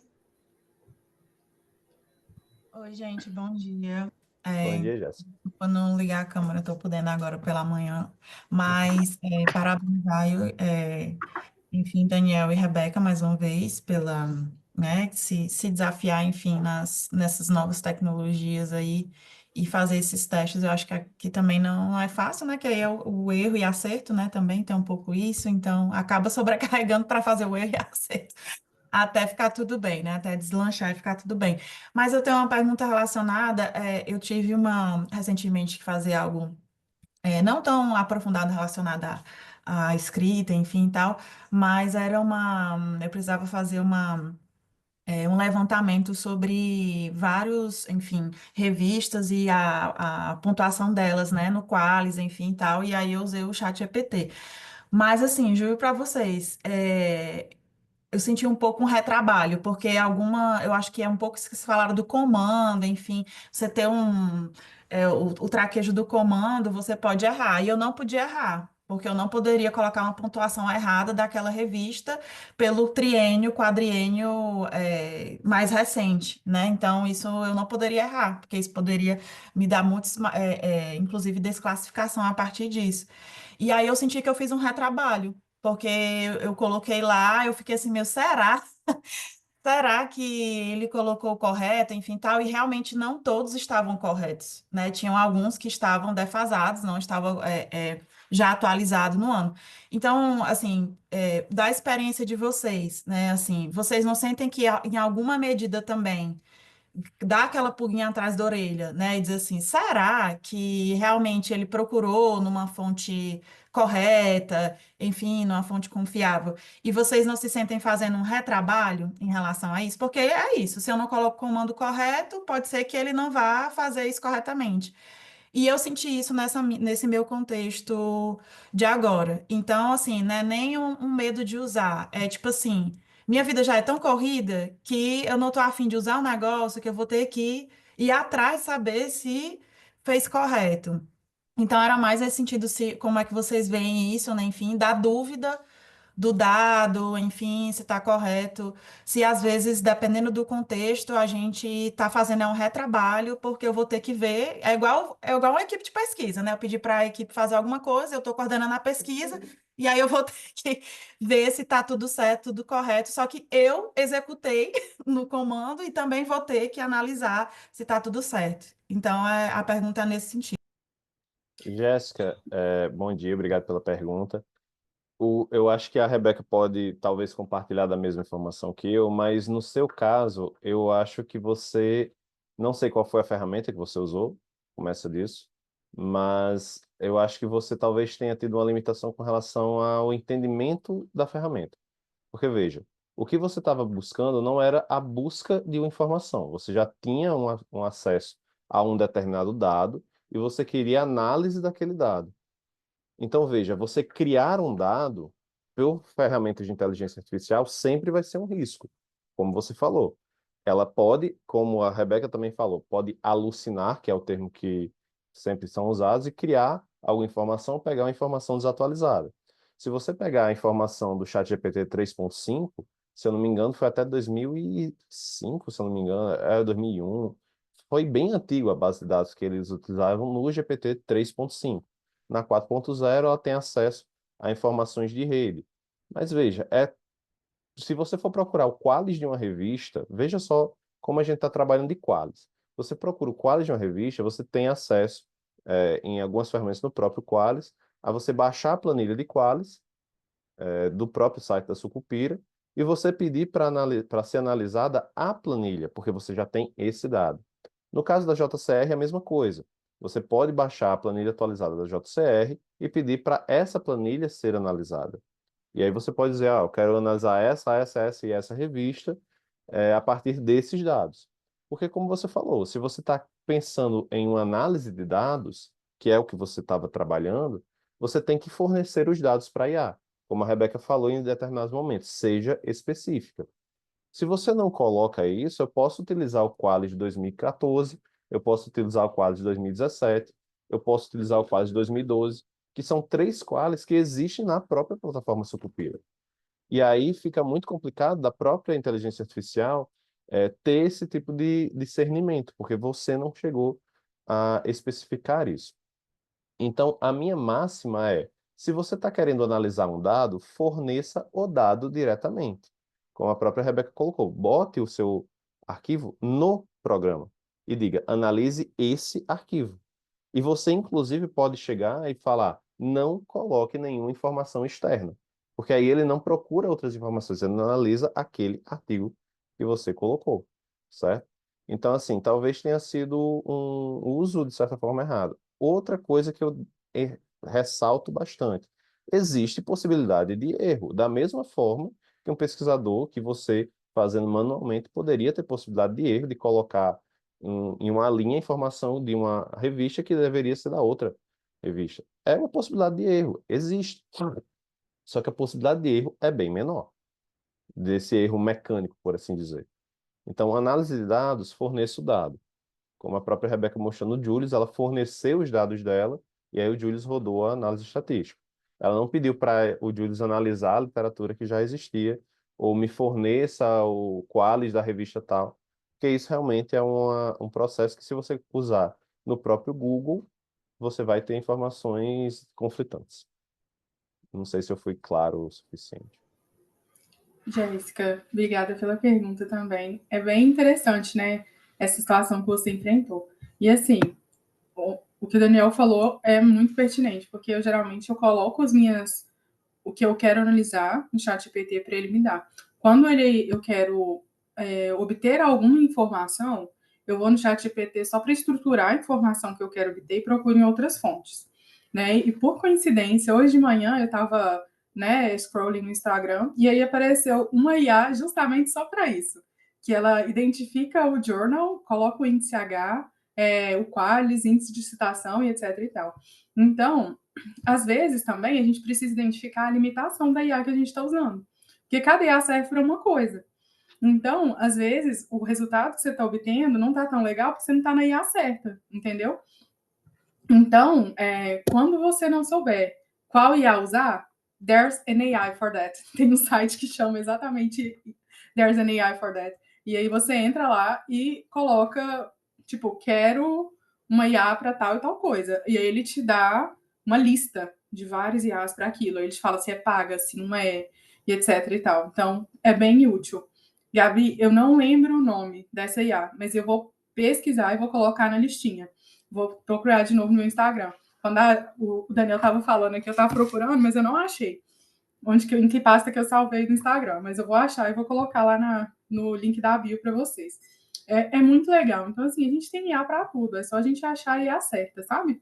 Oi, gente, bom dia. bom dia, Jéssica. Desculpa não ligar a câmera, estou podendo agora pela manhã, mas parabenizar, enfim, Daniel e Rebeca mais uma vez pela, né, se desafiar, enfim, nessas novas tecnologias aí e fazer esses testes. Eu acho que aqui também não é fácil, né, que aí é o erro e acerto, né, também tem um pouco isso, então acaba sobrecarregando para fazer o erro e acerto. Até ficar tudo bem, né? Até deslanchar e ficar tudo bem. Mas eu tenho uma pergunta relacionada. Eu tive recentemente que fazer algo não tão aprofundado relacionado à escrita, enfim, e tal, mas eu precisava fazer um levantamento sobre vários, enfim, revistas e a pontuação delas, né, no Qualis, enfim, e tal, e aí eu usei o chat GPT. Mas, assim, juro para vocês, eu senti um pouco um retrabalho, porque eu acho que é um pouco isso que se falaram do comando, enfim, você ter o traquejo do comando, você pode errar, e eu não podia errar, porque eu não poderia colocar uma pontuação errada daquela revista pelo triênio, quadriênio, mais recente, né? Então, isso eu não poderia errar, porque isso poderia me dar muitos, inclusive desclassificação a partir disso. E aí eu senti que eu fiz um retrabalho, porque eu coloquei lá, eu fiquei assim, meu, será? Será que ele colocou correto, enfim, tal? E realmente não todos estavam corretos, né? Tinham alguns que estavam defasados, não estavam já atualizados no ano. Então, assim, da experiência de vocês, né? Assim, vocês não sentem que em alguma medida também dá aquela pulguinha atrás da orelha, né? E diz assim, será que realmente ele procurou numa fonte correta, enfim, numa fonte confiável? E vocês não se sentem fazendo um retrabalho em relação a isso? Porque é isso, se eu não coloco o comando correto, pode ser que ele não vá fazer isso corretamente. E eu senti isso nesse meu contexto de agora. Então, assim, não é nem um medo de usar. É tipo assim, minha vida já é tão corrida que eu não tô afim de usar um negócio que eu vou ter que ir atrás saber se fez correto. Então, era mais nesse sentido, se, como é que vocês veem isso, né? Enfim, da dúvida do dado, enfim, se está correto, se às vezes, dependendo do contexto, a gente está fazendo um retrabalho, porque eu vou ter que ver, é igual uma equipe de pesquisa, né? Eu pedi para a equipe fazer alguma coisa, eu estou coordenando a pesquisa, e aí eu vou ter que ver se está tudo certo, tudo correto. Só que eu executei no comando e também vou ter que analisar se está tudo certo. Então, a pergunta é nesse sentido. Jéssica, bom dia, obrigado pela pergunta. Eu acho que a Rebeca pode talvez compartilhar da mesma informação que eu, mas no seu caso, eu acho que você, não sei qual foi a ferramenta que você usou, começa disso, mas eu acho que você talvez tenha tido uma limitação com relação ao entendimento da ferramenta. Porque veja, o que você estava buscando não era a busca de uma informação, você já tinha um acesso a um determinado dado e você queria análise daquele dado. Então, veja, você criar um dado por ferramentas de inteligência artificial sempre vai ser um risco, como você falou. Ela pode, como a Rebeca também falou, pode alucinar, que é o termo que sempre são usados, e criar alguma informação, pegar uma informação desatualizada. Se você pegar a informação do ChatGPT 3.5, se eu não me engano, foi até 2005, se eu não me engano, 2001. Foi bem antigo a base de dados que eles utilizavam no GPT 3.5. Na 4.0, ela tem acesso a informações de rede. Mas veja, se você for procurar o qualis de uma revista, veja só como a gente está trabalhando de qualis. Você procura o qualis de uma revista, você tem acesso, em algumas ferramentas no próprio qualis, a você baixar a planilha de qualis, do próprio site da Sucupira, e você pedir para ser analisada a planilha, porque você já tem esse dado. No caso da JCR, é a mesma coisa. Você pode baixar a planilha atualizada da JCR e pedir para essa planilha ser analisada. E aí você pode dizer, eu quero analisar essa e essa revista, a partir desses dados. Porque, como você falou, se você está pensando em uma análise de dados, que é o que você estava trabalhando, você tem que fornecer os dados para a IA. Como a Rebeca falou em determinados momentos, seja específica. Se você não coloca isso, eu posso utilizar o Qualis de 2014, eu posso utilizar o Qualis de 2017, eu posso utilizar o Qualis de 2012, que são 3 Qualis que existem na própria plataforma Sucupira. E aí fica muito complicado da própria inteligência artificial ter esse tipo de discernimento, porque você não chegou a especificar isso. Então, a minha máxima é, se você está querendo analisar um dado, forneça o dado diretamente. Como a própria Rebeca colocou, bote o seu arquivo no programa e diga, analise esse arquivo. E você, inclusive, pode chegar e falar, não coloque nenhuma informação externa, porque aí ele não procura outras informações, ele analisa aquele artigo que você colocou, certo? Então, assim, talvez tenha sido um uso, de certa forma, errado. Outra coisa que eu ressalto bastante, existe possibilidade de erro, da mesma forma que um pesquisador que você, fazendo manualmente, poderia ter possibilidade de erro, de colocar em uma linha a informação de uma revista que deveria ser da outra revista. É uma possibilidade de erro, existe. Só que a possibilidade de erro é bem menor, desse erro mecânico, por assim dizer. Então, análise de dados, forneça o dado. Como a própria Rebeca mostrou no Julius, ela forneceu os dados dela e aí o Julius rodou a análise estatística. Ela não pediu para o Julius analisar a literatura que já existia ou me forneça o qualis da revista tal, porque isso realmente é um processo que, se você usar no próprio Google, você vai ter informações conflitantes. Não sei se eu fui claro o suficiente. Jéssica, obrigada pela pergunta também. É bem interessante, né, essa situação que você enfrentou. E assim, o que o Daniel falou é muito pertinente, porque eu geralmente coloco o que eu quero analisar no ChatGPT para ele me dar. Quando eu quero obter alguma informação, eu vou no ChatGPT só para estruturar a informação que eu quero obter e procuro em outras fontes, né? E por coincidência, hoje de manhã eu estava, né, scrolling no Instagram e aí apareceu uma IA justamente só para isso, que ela identifica o journal, coloca o índice H, o qualis, índice de citação e etc e tal. Então, às vezes também a gente precisa identificar a limitação da IA que a gente está usando, porque cada IA serve para uma coisa. Então, às vezes, o resultado que você está obtendo não está tão legal porque você não está na IA certa, entendeu? Então, quando você não souber qual IA usar, there's an AI for that. Tem um site que chama exatamente there's an AI for that. E aí você entra lá e coloca, tipo, quero uma IA para tal e tal coisa. E aí ele te dá uma lista de vários IAs para aquilo. Ele te fala se é paga, se não é, e etc e tal. Então, é bem útil. Gabi, eu não lembro o nome dessa IA, mas eu vou pesquisar e vou colocar na listinha. Vou procurar de novo no Instagram. Quando o Daniel estava falando aqui, eu estava procurando, mas eu não achei em que pasta que eu salvei no Instagram. Mas eu vou achar e vou colocar lá no link da bio para vocês. É muito legal. Então, assim, a gente tem IA para tudo. É só a gente achar a IA certa, sabe?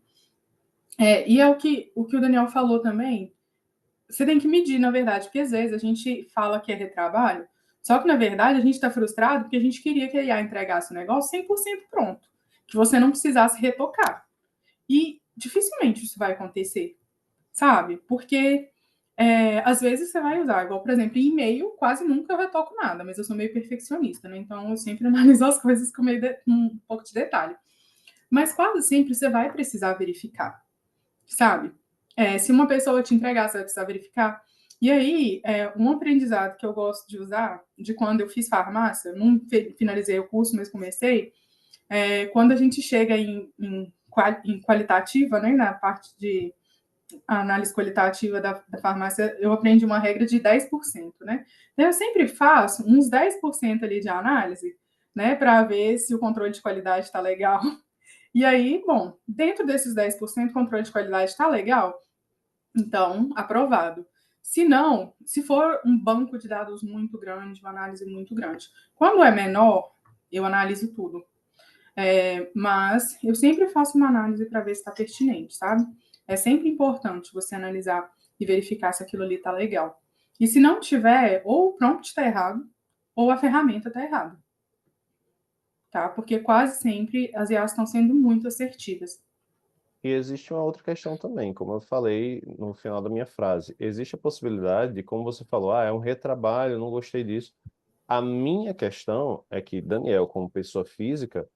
E é o que o Daniel falou também. Você tem que medir, na verdade, porque às vezes a gente fala que é retrabalho, só que, na verdade, a gente está frustrado porque a gente queria que a IA entregasse o negócio 100% pronto, que você não precisasse retocar. E dificilmente isso vai acontecer, sabe? Porque às vezes você vai usar, igual, por exemplo, em e-mail, quase nunca eu retoco nada, mas eu sou meio perfeccionista, né? Então eu sempre analiso as coisas com um pouco de detalhe. Mas quase sempre você vai precisar verificar, sabe? Se uma pessoa te entregar, você vai precisar verificar. E aí, um aprendizado que eu gosto de usar, de quando eu fiz farmácia, não finalizei o curso, mas comecei, quando a gente chega em qualitativa, né, na parte de análise qualitativa da farmácia, eu aprendi uma regra de 10%, né? Então, eu sempre faço uns 10% ali de análise, né, para ver se o controle de qualidade está legal. E aí, bom, dentro desses 10%, o controle de qualidade está legal, então, aprovado. Se não, se for um banco de dados muito grande, uma análise muito grande. Quando é menor, eu analiso tudo. Mas eu sempre faço uma análise para ver se está pertinente, sabe? É sempre importante você analisar e verificar se aquilo ali está legal. E se não tiver, ou o prompt está errado, ou a ferramenta está errada. Tá? Porque quase sempre as IAs estão sendo muito assertivas. E existe uma outra questão também, como eu falei no final da minha frase. Existe a possibilidade de, como você falou, é um retrabalho, não gostei disso. A minha questão é que Daniel, como pessoa física,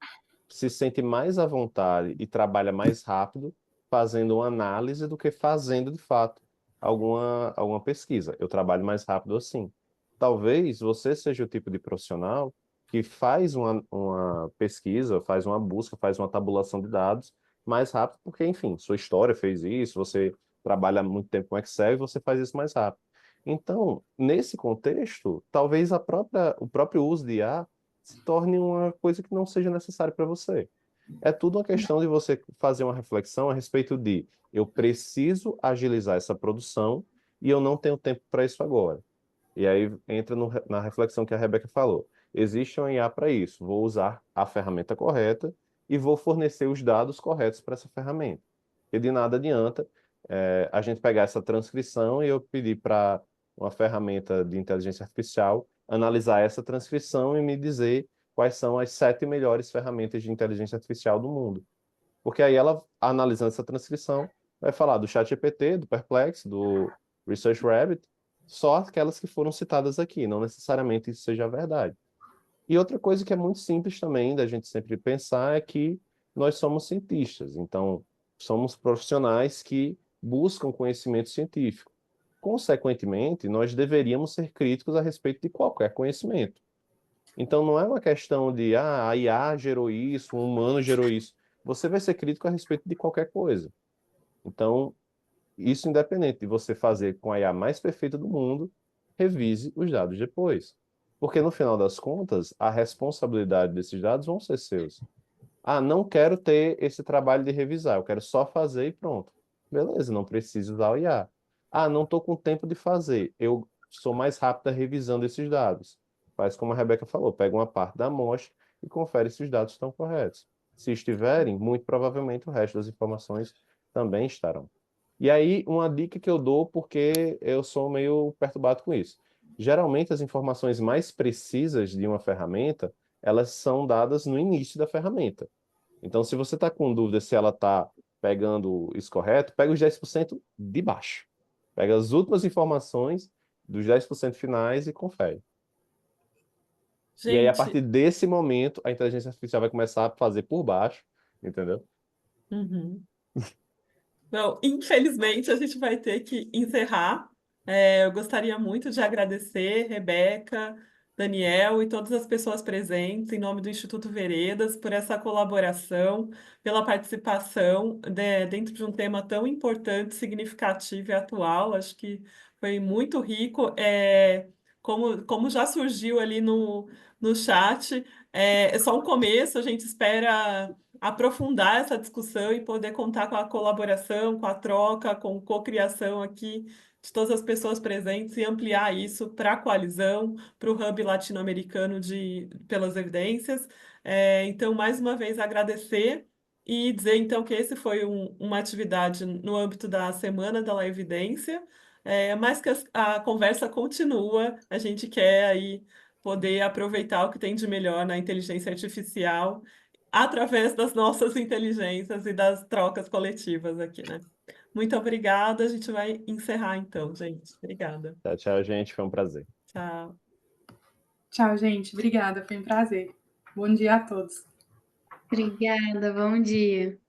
se sente mais à vontade e trabalha mais rápido fazendo uma análise do que fazendo, de fato, alguma pesquisa. Eu trabalho mais rápido assim. Talvez você seja o tipo de profissional que faz uma pesquisa, faz uma busca, faz uma tabulação de dados mais rápido, porque, enfim, sua história fez isso, você trabalha há muito tempo com Excel e você faz isso mais rápido. Então, nesse contexto, talvez o próprio uso de IA se torne uma coisa que não seja necessária para você. É tudo uma questão de você fazer uma reflexão a respeito de eu preciso agilizar essa produção e eu não tenho tempo para isso agora. E aí entra na reflexão que a Rebeca falou. Existe um IA para isso. Vou usar a ferramenta correta e vou fornecer os dados corretos para essa ferramenta. E de nada adianta a gente pegar essa transcrição e eu pedir para uma ferramenta de inteligência artificial analisar essa transcrição e me dizer quais são as 7 melhores ferramentas de inteligência artificial do mundo. Porque aí ela, analisando essa transcrição, vai falar do ChatGPT, do Perplex, do Research Rabbit, só aquelas que foram citadas aqui, não necessariamente isso seja a verdade. E outra coisa que é muito simples também da gente sempre pensar é que nós somos cientistas, então somos profissionais que buscam conhecimento científico. Consequentemente, nós deveríamos ser críticos a respeito de qualquer conhecimento. Então não é uma questão de a IA gerou isso, um humano gerou isso. Você vai ser crítico a respeito de qualquer coisa. Então, isso independente de você fazer com a IA mais perfeita do mundo, revise os dados depois. Porque no final das contas, a responsabilidade desses dados vão ser seus. Ah, não quero ter esse trabalho de revisar, eu quero só fazer e pronto. Beleza, não preciso usar o IA. Ah, não estou com tempo de fazer, eu sou mais rápida revisando esses dados. Faz como a Rebeca falou, pega uma parte da amostra e confere se os dados estão corretos. Se estiverem, muito provavelmente o resto das informações também estarão. E aí, uma dica que eu dou, porque eu sou meio perturbado com isso. Geralmente, as informações mais precisas de uma ferramenta, elas são dadas no início da ferramenta. Então, se você está com dúvida se ela está pegando isso correto, pega os 10% de baixo. Pega as últimas informações dos 10% finais e confere. E aí, a Gente, partir desse momento, a inteligência artificial vai começar a fazer por baixo, entendeu? uhum. Não, infelizmente a gente vai ter que encerrar. Eu gostaria muito de agradecer, Rebeca, Daniel e todas as pessoas presentes, em nome do Instituto Veredas, por essa colaboração, pela participação dentro de um tema tão importante, significativo e atual. Acho que foi muito rico. Como já surgiu ali no chat, é só um começo, a gente espera aprofundar essa discussão e poder contar com a colaboração, com a troca, com cocriação aqui de todas as pessoas presentes e ampliar isso para a coalizão, para o Hub Latino-Americano pelas Evidências. Então, mais uma vez, agradecer e dizer, então, que esse foi uma atividade no âmbito da Semana da Evidência, mas que a conversa continua, a gente quer aí poder aproveitar o que tem de melhor na inteligência artificial através das nossas inteligências e das trocas coletivas aqui, né? Muito obrigada. A gente vai encerrar então, gente. Obrigada. Tchau, tchau, gente. Foi um prazer. Tchau. Tchau, gente. Obrigada. Foi um prazer. Bom dia a todos. Obrigada, bom dia.